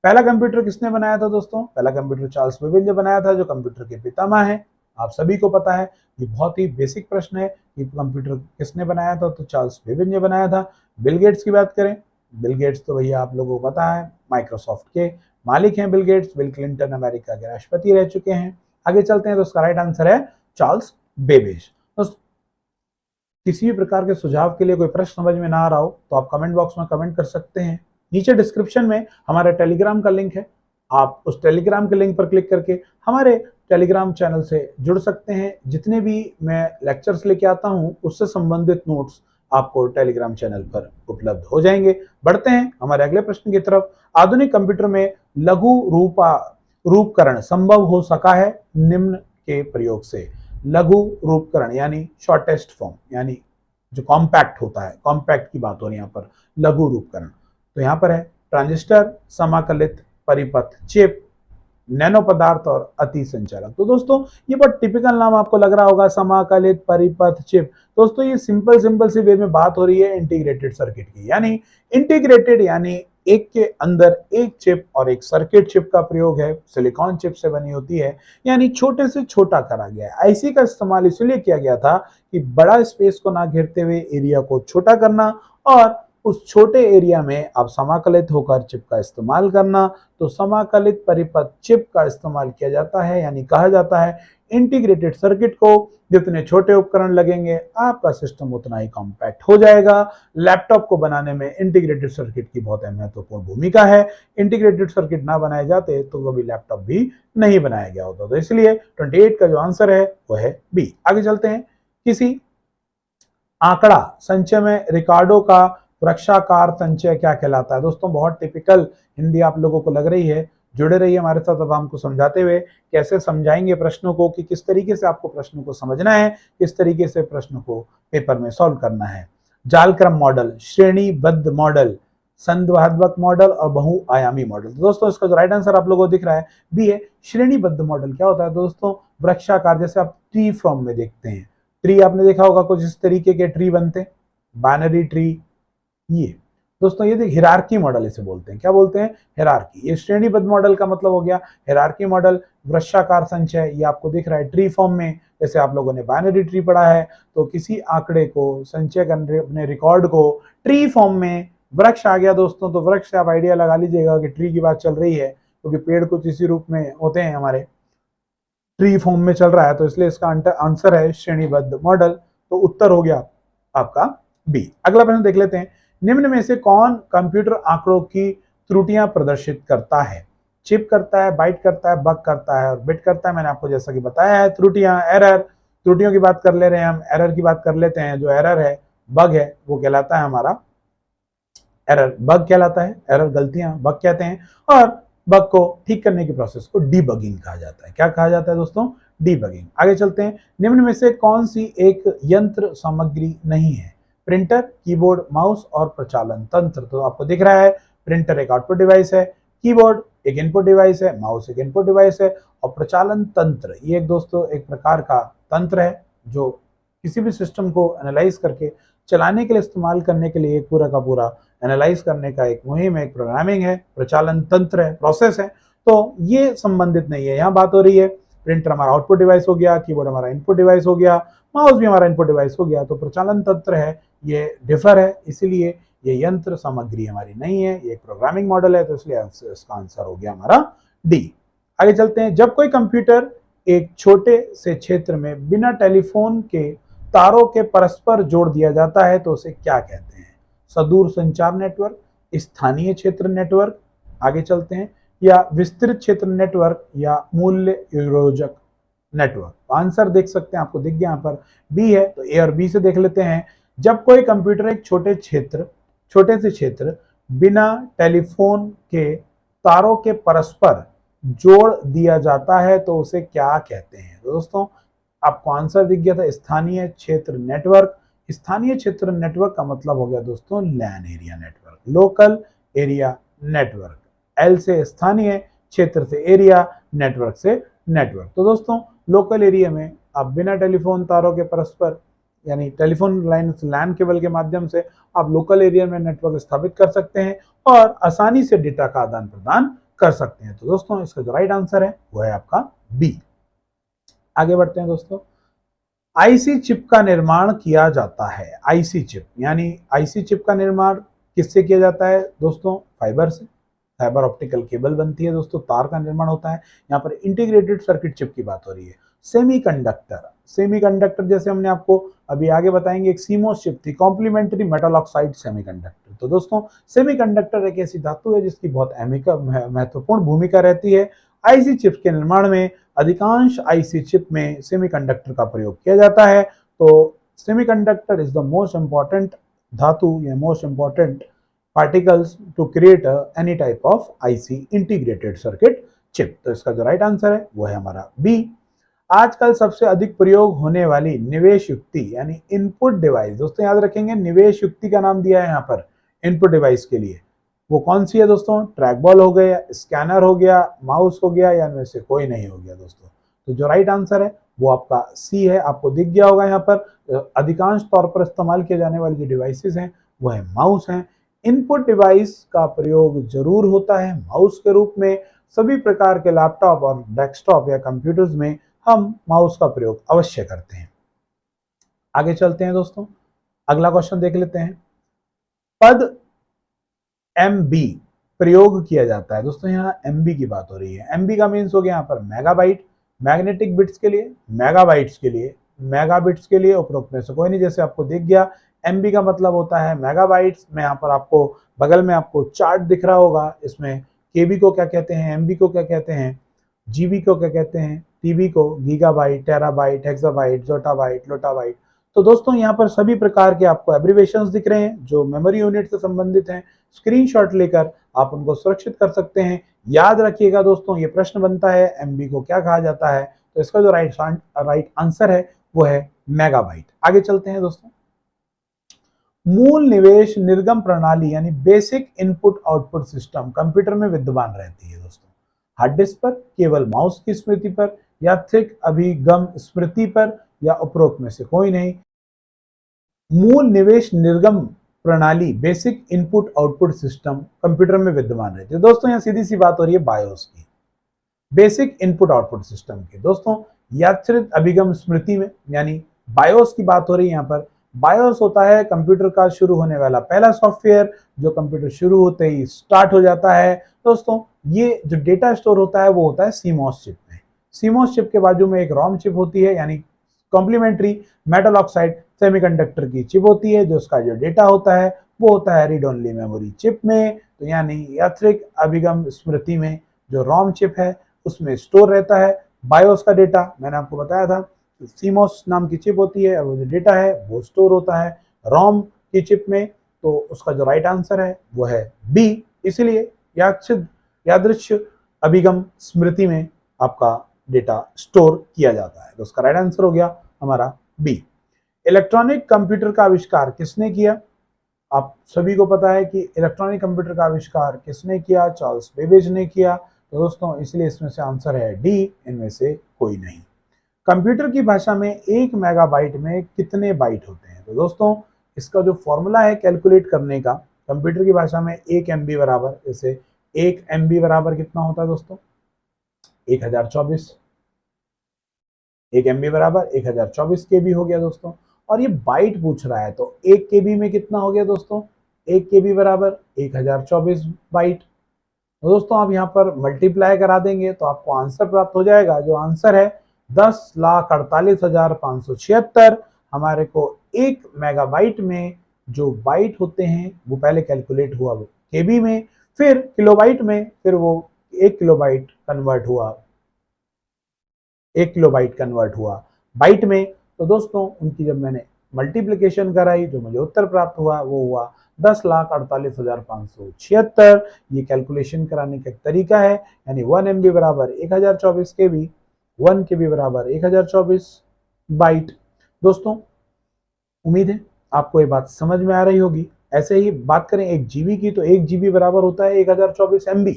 पहला कंप्यूटर किसने बनाया था दोस्तों? पहला कंप्यूटर चार्ल्स बेबेज ने बनाया था, जो कंप्यूटर के पितामह है। आप सभी को पता है, ये बहुत ही बेसिक प्रश्न है कि कंप्यूटर किसने बनाया था, तो चार्ल्स बेबेज ने बनाया था। बिल गेट्स की बात करें, बिल गेट्स तो भैया आप लोगों को पता है माइक्रोसॉफ्ट के मालिक हैं Bill Gates. Bill Clinton America के राष्ट्रपति रह चुके हैं। आगे चलते हैं, तो उसका राइट आंसर है चार्ल्स बेबेज। किसी भी प्रकार के सुझाव के लिए कोई प्रश्न समझ में ना आ रहा हो तो आप कमेंट बॉक्स में कमेंट कर सकते हैं। नीचे डिस्क्रिप्शन में हमारा टेलीग्राम का लिंक है, आप उस टेलीग्राम के लिंक पर क्लिक करके हमारे टेलीग्राम चैनल से जुड़ सकते हैं। जितने भी मैं लेक्चर्स लेके आता हूं उससे संबंधित नोट्स आपको टेलीग्राम चैनल पर उपलब्ध हो जाएंगे। बढ़ते हैं हमारे अगले प्रश्न की तरफ। आधुनिक कंप्यूटर में लघु रूपकरण संभव हो सका है निम्न के प्रयोग से। लघु रूपकरण यानी शॉर्टेस्ट फॉर्म, यानी जो कॉम्पैक्ट होता है, कॉम्पैक्ट की बात हो रही है यहाँ पर, लघु रूपकरण। तो यहाँ पर है ट्रांजिस्टर, समाकलित परिपथ चिप, नैनो पदार्थ और अति संचालक। तो दोस्तों ये बहुत टिपिकल नाम आपको लग रहा होगा, समाकलित परिपथ चिप। दोस्तों ये सिंपल सी वे में बात हो रही है इंटीग्रेटेड सर्किट की, यानी इंटीग्रेटेड यानी एक के अंदर एक चिप और एक सर्किट चिप का प्रयोग है, सिलिकॉन चिप से बनी होती है, यानी छोटे से छोटा करा गया है। आईसी का इस्तेमाल इसलिए किया गया था कि बड़ा स्पेस को ना घेरते हुए एरिया को छोटा करना और उस छोटे एरिया में आप समाकलित होकर चिप का इस्तेमाल करना। तो समाकलित परिपथ चिप का इस्तेमाल किया जाता है, यानी कहा जाता है इंटीग्रेटेड सर्किट को जितने छोटे उपकरण लगेंगे आपका सिस्टम उतना ही कॉम्पैक्ट हो जाएगा। लैपटॉप को बनाने में इंटीग्रेटेड सर्किट की बहुत महत्वपूर्ण भूमिका है। इंटीग्रेटेड सर्किट ना बनाए जाते तो कभी लैपटॉप भी नहीं बनाया गया होता। तो इसलिए 28 का जो आंसर है वो है बी। आगे चलते हैं। किसी आंकड़ा संचय में रिकॉर्डों का वृक्षाकार संचय क्या कहलाता है? दोस्तों बहुत टिपिकल हिंदी आप लोगों को लग रही है, जुड़े रहिए हमारे साथ। अब हमको समझाते हुए कैसे समझाएंगे प्रश्नों को कि किस तरीके से आपको प्रश्नों को समझना है, किस तरीके से प्रश्नों को पेपर में सॉल्व करना है। जालक्रम मॉडल, श्रेणीबद्ध मॉडल, संदर्भात्मक मॉडल और बहुआयामी मॉडल। तो दोस्तों इसका जो राइट आंसर आप लोगों को दिख रहा है बी है श्रेणीबद्ध मॉडल। क्या होता है दोस्तों? वृक्षाकार, जैसे आप ट्री फॉर्म में देखते हैं, ट्री आपने देखा होगा कुछ इस तरीके के ट्री बनते हैं, बाइनरी ट्री। ये दोस्तों ये देख हिरार्की मॉडल इसे बोलते हैं। क्या बोलते हैं? हिरार्की। ये श्रेणीबद्ध मॉडल का मतलब हो गया हिरार्की मॉडल। वृक्षाकार संचय ये आपको दिख रहा है ट्री फॉर्म में, जैसे आप लोगों ने बाइनरी ट्री पढ़ा है। तो किसी आंकड़े को संचय करने, अपने रिकॉर्ड को ट्री फॉर्म में, वृक्ष आ गया दोस्तों, तो वृक्ष से आप आइडिया लगा लीजिएगा कि ट्री की बात चल रही है, क्योंकि पेड़ कुछ इसी रूप में होते हैं, हमारे ट्री फॉर्म में चल रहा है, तो इसलिए इसका आंसर है श्रेणीबद्ध मॉडल। तो उत्तर हो गया आपका बी। अगला प्रश्न देख लेते हैं। निम्न में से कौन कंप्यूटर आंकड़ों की त्रुटियां प्रदर्शित करता है? चिप करता है, बाइट करता है, बग करता है और बिट करता है। मैंने आपको जैसा कि बताया है त्रुटियां, एरर, त्रुटियों की बात कर ले रहे हैं हम, एरर की बात कर लेते हैं। जो एरर है, बग है, वो कहलाता है हमारा एरर, बग कहलाता है। एरर गलतियां, बग कहते हैं। और बग को ठीक करने की प्रोसेस को डीबगिंग कहा जाता है। क्या कहा जाता है दोस्तों? डीबगिंग। आगे चलते हैं, निम्न में से कौन सी एक यंत्र सामग्री नहीं है? प्रिंटर, कीबोर्ड, माउस और प्रचालन तंत्र। तो आपको दिख रहा है प्रिंटर एक आउटपुट डिवाइस है, कीबोर्ड एक इनपुट डिवाइस है, माउस एक इनपुट डिवाइस है और प्रचालन तंत्र ये एक दोस्तों एक प्रकार का तंत्र है जो किसी भी सिस्टम को एनालाइज करके चलाने के लिए इस्तेमाल करने के लिए एक पूरा का पूरा एनालाइज करने का एक मुहिम है, एक प्रोग्रामिंग है, प्रचालन तंत्र है, प्रोसेस है। तो ये संबंधित नहीं है। यहाँ बात हो रही है प्रिंटर हमारा आउटपुट डिवाइस हो गया, कीबोर्ड हमारा इनपुट डिवाइस हो गया, माउस भी हमारा इनपुट डिवाइस हो गया। तो प्रचालन तंत्र है ये डिफर है, इसीलिए ये यंत्र सामग्री हमारी नहीं है, ये एक प्रोग्रामिंग मॉडल है। तो इसलिए इसका आंसर हो गया हमारा डी। आगे चलते हैं, जब कोई कंप्यूटर एक छोटे से क्षेत्र में बिना टेलीफोन के तारों के परस्पर जोड़ दिया जाता है तो उसे क्या कहते हैं? सुदूर संचार नेटवर्क, स्थानीय क्षेत्र नेटवर्क, आगे चलते हैं, या विस्तृत क्षेत्र नेटवर्क, या मूल्य योजक नेटवर्क। आंसर देख सकते हैं, आपको दिख गया यहाँ पर बी है। तो ए और बी से देख लेते हैं। जब कोई कंप्यूटर एक छोटे से क्षेत्र बिना टेलीफोन के तारों के परस्पर जोड़ दिया जाता है तो उसे क्या कहते हैं? तो दोस्तों आपको आंसर दिख गया था स्थानीय क्षेत्र नेटवर्क। स्थानीय क्षेत्र नेटवर्क का मतलब हो गया दोस्तों LAN area network, local area network. L से स्थानीय, क्षेत्र से एरिया, नेटवर्क से नेटवर्क। तो दोस्तों लोकल एरिया में आप बिना टेलीफोन तारों के परस्पर यानी टेलीफोन लाइन लैन केबल के माध्यम से आप लोकल एरिया में नेटवर्क स्थापित कर सकते हैं और आसानी से डेटा का आदान प्रदान कर सकते हैं। तो दोस्तों इसका जो राइट आंसर है वो है आपका बी। आगे बढ़ते हैं दोस्तों, आईसी चिप का निर्माण किया जाता है। आईसी चिप यानी आईसी चिप का निर्माण किससे किया जाता है दोस्तों? फाइबर से। फाइबर ऑप्टिकल केबल बनती है दोस्तों, तार का निर्माण होता है। यहाँ पर इंटीग्रेटेड सर्किट चिप की बात हो रही है। सेमीकंडक्टर जैसे हमने आपको अभी आगे बताएंगे, एक सीमोस चिप थी, कॉम्प्लीमेंट्री मेटल ऑक्साइड सेमीकंडक्टर। तो दोस्तों सेमीकंडक्टर एक ऐसी धातु है जिसकी बहुत महत्वपूर्ण भूमिका रहती है आईसी चिप के निर्माण में। अधिकांश आईसी चिप में सेमीकंडक्टर का प्रयोग किया जाता है। तो semiconductor is the most important धातु या most important particles to create any type of IC integrated circuit chip. तो इसका जो राइट आंसर है वो है हमारा बी। आजकल सबसे अधिक प्रयोग होने वाली निवेश युक्ति यानी इनपुट डिवाइस, दोस्तों याद रखेंगे निवेश युक्ति का नाम दिया है यहाँ पर इनपुट डिवाइस के लिए, वो कौन सी है दोस्तों? ट्रैक बॉल हो गया, स्कैनर हो गया, माउस हो गया, या इनमें से कोई नहीं हो गया दोस्तों। तो जो राइट आंसर है वो आपका सी है। आपको दिख गया होगा यहाँ पर अधिकांश तौर पर इस्तेमाल किए जाने वाली जो डिवाइसेस हैं वो है माउस हैं। इनपुट डिवाइस का प्रयोग जरूर होता है माउस के रूप में। सभी प्रकार के लैपटॉप और डेस्कटॉप या कंप्यूटर्स में हम माउस का प्रयोग अवश्य करते हैं। आगे चलते हैं दोस्तों, अगला क्वेश्चन देख लेते हैं। पद एमबी प्रयोग किया जाता है दोस्तों, यहाँ एमबी की बात हो रही है। एमबी का मीन्स हो गया यहाँ पर मेगाबाइट, मैग्नेटिक बिट्स के लिए, मेगाबाइट्स के लिए, मेगाबिट्स के लिए, उपरोक्त में से कोई नहीं। जैसे आपको दिख गया एमबी का मतलब होता है मेगाबाइट्स में। यहाँ पर आपको बगल में आपको चार्ट दिख रहा होगा, इसमें केबी को क्या कहते हैं, एमबी को क्या कहते हैं, जीबी को क्या कहते हैं, टीबी को गीगाबाइट, टेराबाइट, हेक्साबाइट, जोटाबाइट, लोटाबाइट। तो दोस्तों यहाँ पर सभी प्रकार के आपको एब्रिवेशंस दिख रहे हैं जो मेमोरी यूनिट से संबंधित हैं। स्क्रीनशॉट लेकर आप उनको सुरक्षित कर सकते हैं। याद रखिएगा दोस्तों, ये प्रश्न बनता है एमबी को क्या कहा जाता है? तो इसका जो राइट आंसर है वो है मेगाबाइट। आगे चलते हैं दोस्तों, मूल निवेश निर्गम प्रणाली यानी basic input output system computer में विद्यमान रहती है दोस्तों। हार्ड डिस्क पर, केवल माउस की स्मृति पर, यात्रिक अभिगम स्मृति पर, या उपरोक्त में से कोई नहीं। मूल निवेश निर्गम प्रणाली basic input output system computer में विद्यमान रहती है दोस्तों। यहाँ सीधी सी बात हो रही है बायोस की, बेसिक इनपुट आउटपुट सिस्टम की। दोस्तों यात्रिक अभिगम स्मृति में यानी बायोस की बात हो रही है। यहाँ पर बायोस होता है कंप्यूटर का शुरू होने वाला पहला सॉफ्टवेयर जो कंप्यूटर शुरू होते ही स्टार्ट हो जाता है। दोस्तों ये जो डेटा स्टोर होता है वो होता है सीमॉस चिप में। सीमॉस चिप के बाजू में एक रोम चिप होती है यानी कॉम्प्लीमेंट्री मेटल ऑक्साइड सेमीकंडक्टर की चिप होती है। जो उसका जो डेटा होता है वो होता है रीड ओनली मेमोरी चिप में। तो यानी यात्रिक अभिगम स्मृति में जो रोम चिप है उसमें स्टोर रहता है बायोस का डेटा। मैंने आपको बताया था सीमोस नाम की चिप होती है और वो जो डेटा है वो स्टोर होता है रोम की चिप में। तो उसका जो राइट आंसर है वो है बी। इसलिए यादृच्छ अभिगम स्मृति में आपका डेटा स्टोर किया जाता है। तो उसका राइट आंसर हो गया हमारा बी। इलेक्ट्रॉनिक कंप्यूटर का आविष्कार किसने किया? आप सभी को पता है कि इलेक्ट्रॉनिक कंप्यूटर का आविष्कार किसने किया? चार्ल्स बेबेज ने किया। तो दोस्तों इसलिए इसमें से आंसर है डी, इनमें से कोई नहीं। कंप्यूटर की भाषा में 1 मेगाबाइट में कितने बाइट होते हैं? तो दोस्तों इसका जो फॉर्मूला है कैलकुलेट करने का, कंप्यूटर की भाषा में 1 MB बराबर, जैसे 1 MB बराबर कितना होता है दोस्तों? 1024। 1 MB बराबर 1024 KB हो गया दोस्तों। और ये बाइट पूछ रहा है, तो 1 KB में कितना हो गया दोस्तों? 1 KB बराबर 1024 बाइट। तो दोस्तों आप यहाँ पर मल्टीप्लाई करा देंगे तो आपको आंसर प्राप्त हो जाएगा, जो आंसर है 10,48,576। हमारे को 1 मेगाबाइट में जो बाइट होते हैं वो पहले कैलकुलेट हुआ वो केबी में, फिर किलोबाइट में, फिर वो 1 किलोबाइट कन्वर्ट हुआ, 1 किलोबाइट कन्वर्ट हुआ बाइट में। तो दोस्तों उनकी जब मैंने मल्टीप्लिकेशन कराई, जो मुझे उत्तर प्राप्त हुआ वो हुआ 10,48,576। ये कैलकुलेशन कराने का एक तरीका है, यानी 1 MB बराबर 1024 KB, 1 KB बराबर 1024 बाइट। दोस्तों उम्मीद है आपको ये बात समझ में आ रही होगी। ऐसे ही बात करें 1 GB की, तो 1 GB बराबर होता है 1024 MB।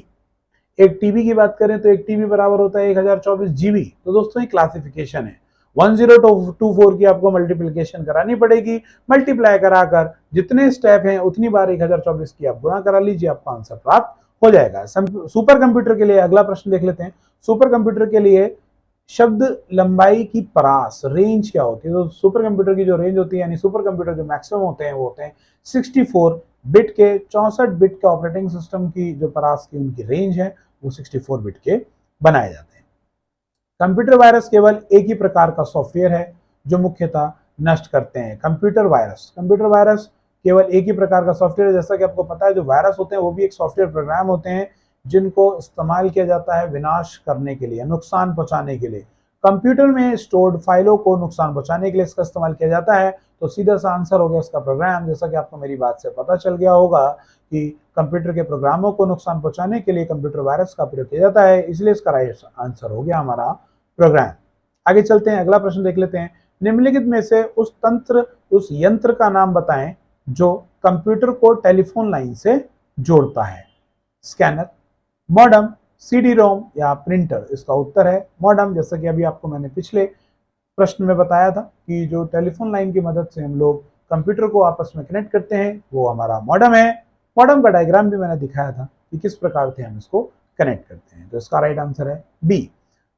एक टीबी की बात करें तो 1 TB बराबर होता है 1024 GB। तो दोस्तों ये क्लासिफिकेशन है। 1024 की आपको मल्टीप्लिकेशन करानी पड़ेगी, मल्टीप्लाई कराकर जितने स्टेप हैं उतनी बार 1024 की आप गुणा करा लीजिए, आपका आंसर प्राप्त हो जाएगा। सुपर कंप्यूटर के लिए अगला प्रश्न देख लेते हैं। सुपर कंप्यूटर के लिए शब्द लंबाई की परास रेंज क्या होती है? तो सुपर कंप्यूटर की जो रेंज होती है, यानी सुपर कंप्यूटर जो मैक्सिमम होते हैं वो होते हैं 64 बिट के। 64 बिट के ऑपरेटिंग सिस्टम की जो परास की उनकी रेंज है वो 64 बिट के बनाए जाते हैं। कंप्यूटर वायरस केवल एक ही प्रकार का सॉफ्टवेयर है जो मुख्यतः नष्ट करते हैं। कंप्यूटर वायरस केवल एक ही प्रकार का सॉफ्टवेयर है। जैसा कि आपको पता है जो वायरस होते हैं वो भी एक सॉफ्टवेयर प्रोग्राम होते हैं जिनको इस्तेमाल किया जाता है विनाश करने के लिए, नुकसान पहुंचाने के लिए। कंप्यूटर में स्टोर्ड फाइलों को नुकसान पहुंचाने के लिए इसका इस्तेमाल किया जाता है। तो सीधा सा आंसर हो गया इसका प्रोग्राम। जैसा कि आपको मेरी बात से पता चल गया होगा कि कंप्यूटर के प्रोग्रामों को नुकसान पहुंचाने के लिए कंप्यूटर वायरस का प्रयोग किया जाता है, इसलिए इसका राइट आंसर हो गया हमारा प्रोग्राम। आगे चलते हैं, अगला प्रश्न देख लेते हैं। निम्नलिखित में से उस यंत्र का नाम बताएं जो कंप्यूटर को टेलीफोन लाइन से जोड़ता है। स्कैनर, मॉडम, CD-ROM या प्रिंटर? इसका उत्तर है मॉडम। जैसा कि अभी आपको मैंने पिछले प्रश्न में बताया था कि जो टेलीफोन लाइन की मदद से हम लोग कंप्यूटर को आपस में कनेक्ट करते हैं वो हमारा मॉडम है। मॉडम का डायग्राम भी मैंने दिखाया था कि किस प्रकार से हम इसको कनेक्ट करते हैं। तो इसका राइट आंसर है बी।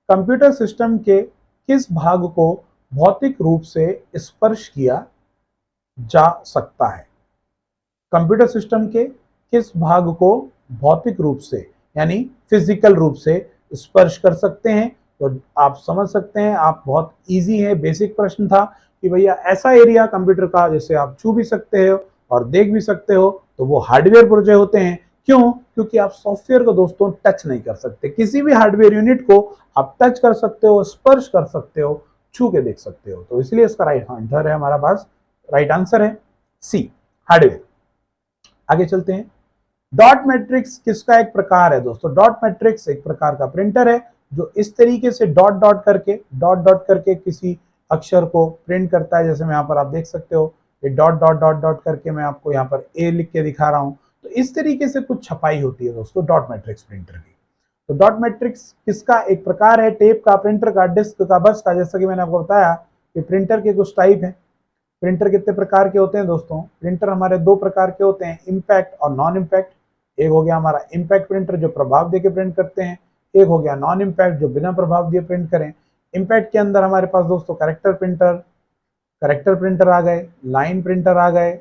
कंप्यूटर सिस्टम के किस भाग को भौतिक रूप से स्पर्श किया जा सकता है? कंप्यूटर सिस्टम के किस भाग को भौतिक रूप से यानी फिजिकल रूप से स्पर्श कर सकते हैं? तो आप समझ सकते हैं, आप बहुत इजी है, बेसिक प्रश्न था कि भैया ऐसा एरिया कंप्यूटर का जैसे आप छू भी सकते हो और देख भी सकते हो, तो वो हार्डवेयर पुर्जे होते हैं। क्यों? क्योंकि आप सॉफ्टवेयर को दोस्तों टच नहीं कर सकते। किसी भी हार्डवेयर यूनिट को आप टच कर सकते हो, स्पर्श कर सकते हो, छू के देख सकते हो। तो इसलिए इसका राइट आंसर है हमारा पास, राइट आंसर है सी, हार्डवेयर। आगे चलते हैं। डॉट मैट्रिक्स किसका एक प्रकार है दोस्तों? डॉट मैट्रिक्स एक प्रकार का प्रिंटर है जो इस तरीके से डॉट डॉट करके किसी अक्षर को प्रिंट करता है। जैसे मैं यहाँ पर आप देख सकते हो, ये डॉट डॉट डॉट डॉट करके मैं आपको यहाँ पर ए लिख के दिखा रहा हूँ। तो इस तरीके से कुछ छपाई होती है दोस्तों डॉट मैट्रिक्स प्रिंटर की। तो डॉट मैट्रिक्स किसका एक प्रकार है? टेप का, प्रिंटर का, डिस्क का, बस का। जैसा कि मैंने आपको बताया कि प्रिंटर के कुछ टाइप है। प्रिंटर कितने प्रकार के होते हैं दोस्तों? प्रिंटर हमारे 2 प्रकार के होते हैं, इम्पैक्ट और नॉन इम्पैक्ट। एक हो गया हमारा इम्पैक्ट प्रिंटर जो प्रभाव देके प्रिंट करते हैं, एक हो गया नॉन इम्पैक्ट जो बिना प्रभाव दिए प्रिंट करें। इम्पैक्ट के अंदर हमारे पास दोस्तों करेक्टर प्रिंटर आ गए, लाइन प्रिंटर आ गए,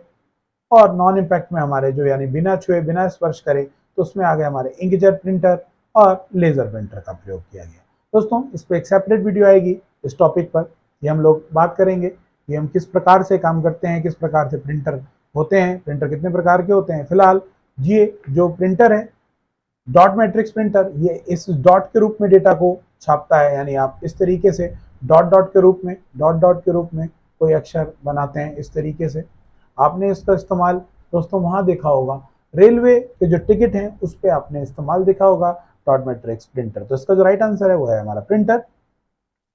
और नॉन इम्पैक्ट में हमारे जो यानी बिना छुए बिना स्पर्श करे तो उसमें आ गए हमारे इंकजेट प्रिंटर और लेजर प्रिंटर का प्रयोग किया गया। दोस्तों इस पर एक सेपरेट वीडियो आएगी इस टॉपिक पर, ये हम लोग बात करेंगे कि हम किस प्रकार से काम करते हैं, किस प्रकार से प्रिंटर होते हैं, प्रिंटर कितने प्रकार के होते हैं। फिलहाल ये जो प्रिंटर है डॉट मैट्रिक्स प्रिंटर, ये इस डॉट के रूप में डेटा को छापता है, यानी आप इस तरीके से डॉट के रूप में कोई अक्षर बनाते हैं। इस तरीके से आपने इसका इस्तेमाल दोस्तों वहां देखा होगा, रेलवे के जो टिकट हैं उस पर आपने इस्तेमाल देखा होगा डॉट मैट्रिक्स प्रिंटर। तो इसका जो राइट आंसर है वो है हमारा प्रिंटर।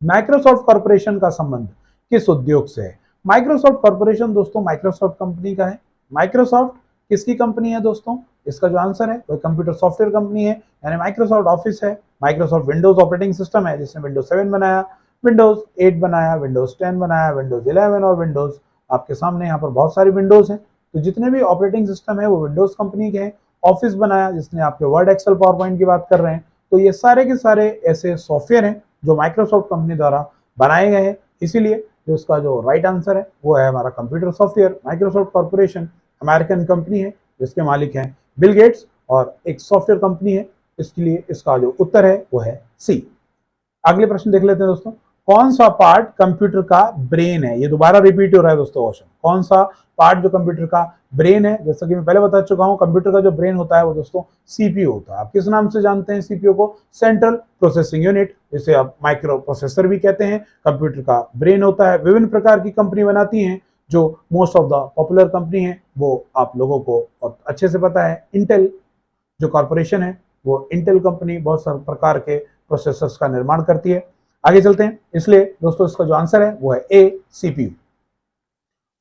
माइक्रोसॉफ्ट कॉर्पोरेशन का संबंध किस उद्योग से है? माइक्रोसॉफ्ट कॉर्पोरेशन दोस्तों माइक्रोसॉफ्ट कंपनी का है। माइक्रोसॉफ्ट किसकी कंपनी है दोस्तों? इसका जो आंसर है वो कंप्यूटर सॉफ्टवेयर कंपनी है, यानी माइक्रोसॉफ्ट ऑफिस है, माइक्रोसॉफ्ट विंडोज ऑपरेटिंग सिस्टम है जिसने विंडोज 7 बनाया, विंडोज 8 बनाया, विंडोज 10 बनाया, विंडोज 11 और विंडोज, आपके सामने यहाँ पर बहुत सारी विंडोज हैं। तो जितने भी ऑपरेटिंग सिस्टम है वो विंडोज कंपनी के हैं। ऑफिस बनाया जिसने आपके वर्ड, एक्सेल, पावर पॉइंट की बात कर रहे हैं। तो ये सारे के सारे ऐसे सॉफ्टवेयर हैं जो माइक्रोसॉफ्ट कंपनी द्वारा बनाए गए हैं। इसीलिए जो इसका जो राइट आंसर है वो है हमारा computer software. Microsoft corporation American company है जिसके मालिक हैं बिल गेट्स और एक सॉफ्टवेयर कंपनी है, इसलिए इसका जो उत्तर है वो है सी। अगले प्रश्न देख लेते हैं दोस्तों। कौन सा पार्ट कंप्यूटर का ब्रेन है? ये दोबारा रिपीट हो रहा है दोस्तों क्वेश्चन। कौन सा पार्ट जो कंप्यूटर का ब्रेन है? जैसा कि मैं पहले बता चुका हूं, कंप्यूटर का जो ब्रेन होता है वो दोस्तों सीपीयू होता है। आप किस नाम से जानते हैं सीपीयू को? सेंट्रल प्रोसेसिंग यूनिट, जिसे आप माइक्रो प्रोसेसर भी कहते हैं, कंप्यूटर का ब्रेन होता है। विभिन्न प्रकार की कंपनी बनाती हैं, जो most of the popular company है वो आप लोगों को बहुत अच्छे से पता है। इंटेल जो कॉर्पोरेशन है वो इंटेल कंपनी बहुत सारे प्रकार के प्रोसेसर्स का निर्माण करती है। आगे चलते हैं। इसलिए दोस्तों इसका जो आंसर है वो है ए, सीपीयू।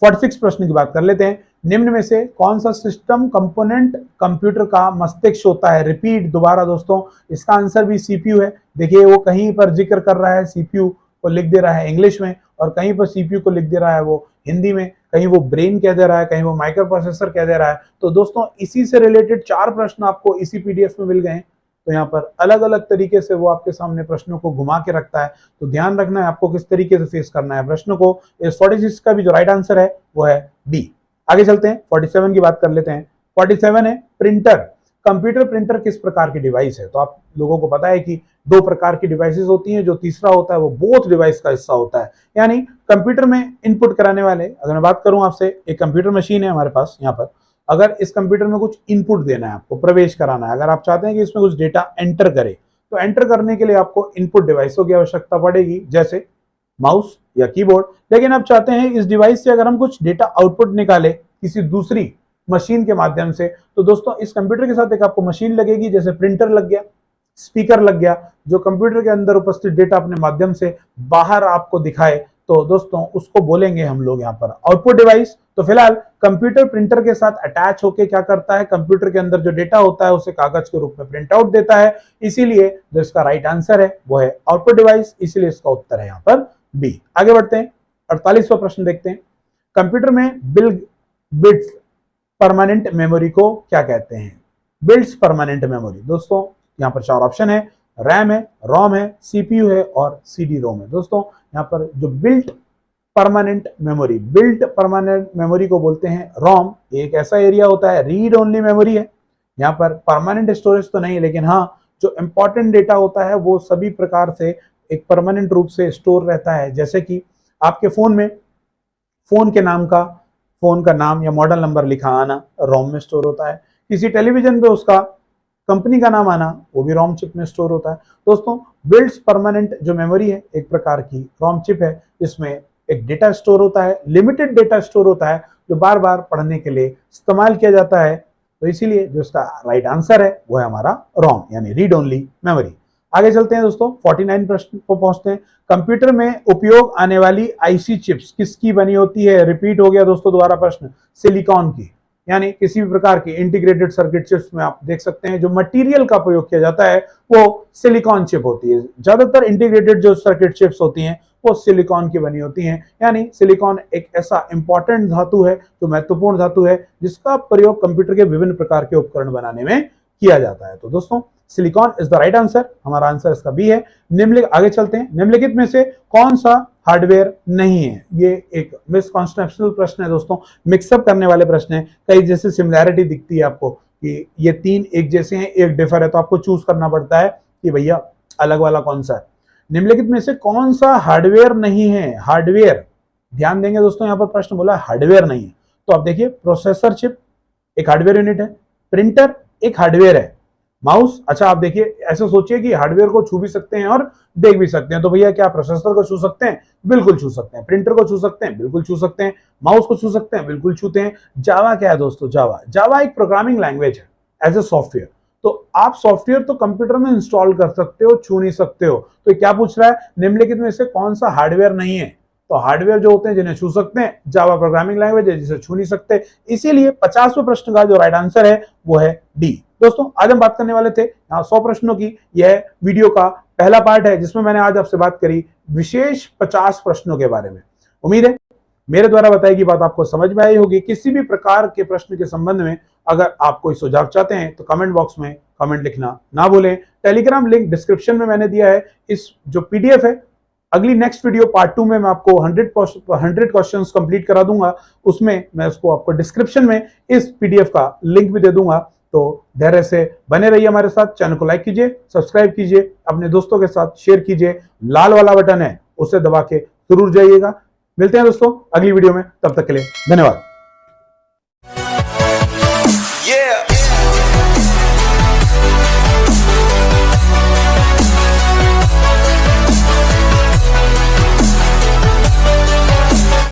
46 प्रश्न की बात कर लेते हैं। निम्न में से कौन सा सिस्टम कंपोनेंट कंप्यूटर का मस्तिष्क होता है? रिपीट दोबारा दोस्तों, इसका आंसर भी सीपीयू है। देखिए वो कहीं पर जिक्र कर रहा है सीपीयू को लिख दे रहा है इंग्लिश में, और कहीं पर सीपीयू को लिख दे रहा है वो हिंदी में, कहीं वो ब्रेन कह दे रहा है, कहीं वो माइक्रो प्रोसेसर कह दे रहा है। तो दोस्तों इसी से रिलेटेड 4 प्रश्न आपको इसी पीडीएफ में मिल गए हैं। तो यहाँ पर अलग अलग तरीके से वो आपके सामने प्रश्नों को घुमा के रखता है, तो ध्यान रखना है आपको किस तरीके से फेस करना है प्रश्न को। इस 46 का भी जो राइट आंसर है वो है बी। आगे चलते हैं, 47 की बात कर लेते हैं। 47 है प्रिंटर। कंप्यूटर प्रिंटर किस प्रकार की डिवाइस है? तो आप लोगों को पता है कि 2 प्रकार की डिवाइसेस होती हैं, जो तीसरा होता है वो बोथ डिवाइस का हिस्सा होता है। यानी कंप्यूटर में इनपुट कराने वाले, अगर मैं बात करूं आपसे, एक कंप्यूटर मशीन है हमारे पास यहाँ पर। अगर इस कंप्यूटर में कुछ इनपुट देना है, आपको प्रवेश कराना है, अगर आप चाहते हैं कि इसमें कुछ डेटा एंटर करे, तो एंटर करने के लिए आपको इनपुट डिवाइसों की आवश्यकता पड़ेगी, जैसे माउस या कीबोर्ड। लेकिन आप चाहते हैं इस डिवाइस से अगर हम कुछ डेटा आउटपुट निकाले किसी दूसरी मशीन के माध्यम से, तो दोस्तों इस कंप्यूटर के साथ एक आपको मशीन लगेगी, जैसे प्रिंटर लग गया, स्पीकर लग गया, जो कंप्यूटर के अंदर उपस्थित डेटा अपने माध्यम से बाहर आपको दिखाए। तो दोस्तों उसको बोलेंगे हम लोग यहाँ पर आउटपुट डिवाइस। तो फिलहाल कंप्यूटर प्रिंटर के साथ अटैच होकर क्या करता है, कंप्यूटर के अंदर जो डेटा होता है उसे कागज के रूप में प्रिंट आउट देता है। इसीलिए जो इसका राइट आंसर है वो है आउटपुट डिवाइस, इसीलिए इसका उत्तर है यहाँ पर बी। आगे बढ़ते हैं, 48वां प्रश्न देखते हैं। कंप्यूटर में बिट्स परमानेंट मेमोरी को क्या कहते हैं? बिट्स परमानेंट मेमोरी दोस्तों यहाँ पर 4 ऑप्शन है, रैम है, रोम है, सीपीयू है और सीडी रोम है। दोस्तों यहाँ पर जो बिल्ट परमानेंट मेमोरी को बोलते हैं रोम। एक ऐसा एरिया होता है, रीड ओनली मेमोरी है, यहाँ पर परमानेंट स्टोरेज तो नहीं, लेकिन हाँ जो इंपॉर्टेंट डेटा होता है वो सभी प्रकार से एक परमानेंट रूप से स्टोर रहता है। जैसे कि आपके फोन में फोन का नाम या मॉडल नंबर लिखा आना रोम में स्टोर होता है। किसी टेलीविजन पे उसका कंपनी का नाम आना वो भी रोम चिप में स्टोर होता है। दोस्तों बिल्ट्स परमानेंट जो मेमोरी है एक प्रकार की रोम चिप है, जिसमें एक डेटा स्टोर होता है, लिमिटेड डेटा स्टोर होता है, जो बार बार पढ़ने के लिए इस्तेमाल किया जाता है। तो इसीलिए जो इसका राइट आंसर है वो है हमारा रोम, यानी रीड ओनली मेमोरी। आगे चलते हैं दोस्तों, 49 प्रश्न को पहुंचते हैं। कंप्यूटर में उपयोग आने वाली आईसी चिप्स किसकी बनी होती है? रिपीट हो गया दोस्तों दोबारा प्रश्न, सिलिकॉन की। यानी किसी भी प्रकार की इंटीग्रेटेड सर्किट चिप्स में आप देख सकते हैं जो मटेरियल का प्रयोग किया जाता है वो सिलिकॉन चिप होती है। ज्यादातर इंटीग्रेटेड जो सर्किट चिप्स होती हैं वो सिलिकॉन की बनी होती हैं। यानी सिलिकॉन एक ऐसा इंपॉर्टेंट धातु है, जो महत्वपूर्ण धातु है, जिसका प्रयोग कंप्यूटर के विभिन्न प्रकार के उपकरण बनाने में किया जाता है। तो दोस्तों silicon is the right answer, हमारा आंसर इसका बी है। आगे चलते हैं, निम्नलिखित में से कौन सा हार्डवेयर नहीं है? ये एक मिसकॉन्सेप्शनल प्रश्न है दोस्तों, मिक्सअप करने वाले प्रश्न है। कई जैसे सिमिलैरिटी दिखती है आपको कि ये 3 एक जैसे हैं, एक डिफर है, तो आपको चूज करना पड़ता है कि भैया अलग वाला कौन सा है। निम्नलिखित में से कौन सा हार्डवेयर नहीं है? हार्डवेयर, ध्यान देंगे दोस्तों, यहाँ पर प्रश्न बोला हार्डवेयर नहीं है। तो आप देखिए, प्रोसेसर चिप एक हार्डवेयर यूनिट है, प्रिंटर एक हार्डवेयर है, माउस, अच्छा आप देखिए ऐसे सोचिए कि हार्डवेयर को छू भी सकते हैं और देख भी सकते हैं। तो भैया क्या प्रोसेसर को छू सकते हैं? बिल्कुल छू सकते हैं। प्रिंटर को छू सकते हैं? बिल्कुल छू सकते हैं। माउस को छू सकते हैं? बिल्कुल छूते हैं। जावा क्या है दोस्तों? जावा एक प्रोग्रामिंग लैंग्वेज है एज ए सॉफ्टवेयर। तो आप सॉफ्टवेयर तो कंप्यूटर में इंस्टॉल कर सकते हो, छू नहीं सकते हो। तो क्या पूछ रहा है, निम्नलिखित में से कौन सा हार्डवेयर नहीं है? तो हार्डवेयर जो होते हैं जिन्हें छू सकते हैं, जावा प्रोग्रामिंग लैंग्वेज है जिसे छू नहीं सकते। इसीलिए 50वें प्रश्न का जो राइट आंसर है वो है डी। दोस्तों आज हम बात करने वाले थे यहाँ 100 प्रश्नों की। यह वीडियो का पहला पार्ट है जिसमें मैंने आज आपसे बात करी विशेष 50 प्रश्नों के बारे में। उम्मीद है मेरे द्वारा बताई गई बात आपको समझ में आई होगी। किसी भी प्रकार के प्रश्न के संबंध में अगर आप कोई सुझाव चाहते हैं तो कमेंट बॉक्स में कमेंट लिखना ना भूलें। टेलीग्राम लिंक डिस्क्रिप्शन में मैंने दिया है। इस जो पीडीएफ है, अगली नेक्स्ट वीडियो पार्ट 2 में मैं आपको 100 क्वेश्चंस कंप्लीट करा दूंगा। उसमें मैं उसको आपको डिस्क्रिप्शन में इस पीडीएफ का लिंक भी दे दूंगा। तो धैर्य से बने रहिए हमारे साथ। चैनल को लाइक कीजिए, सब्सक्राइब कीजिए, अपने दोस्तों के साथ शेयर कीजिए। लाल वाला बटन है उसे दबा के जरूर जाइएगा। मिलते हैं दोस्तों अगली वीडियो में, तब तक के लिए धन्यवाद।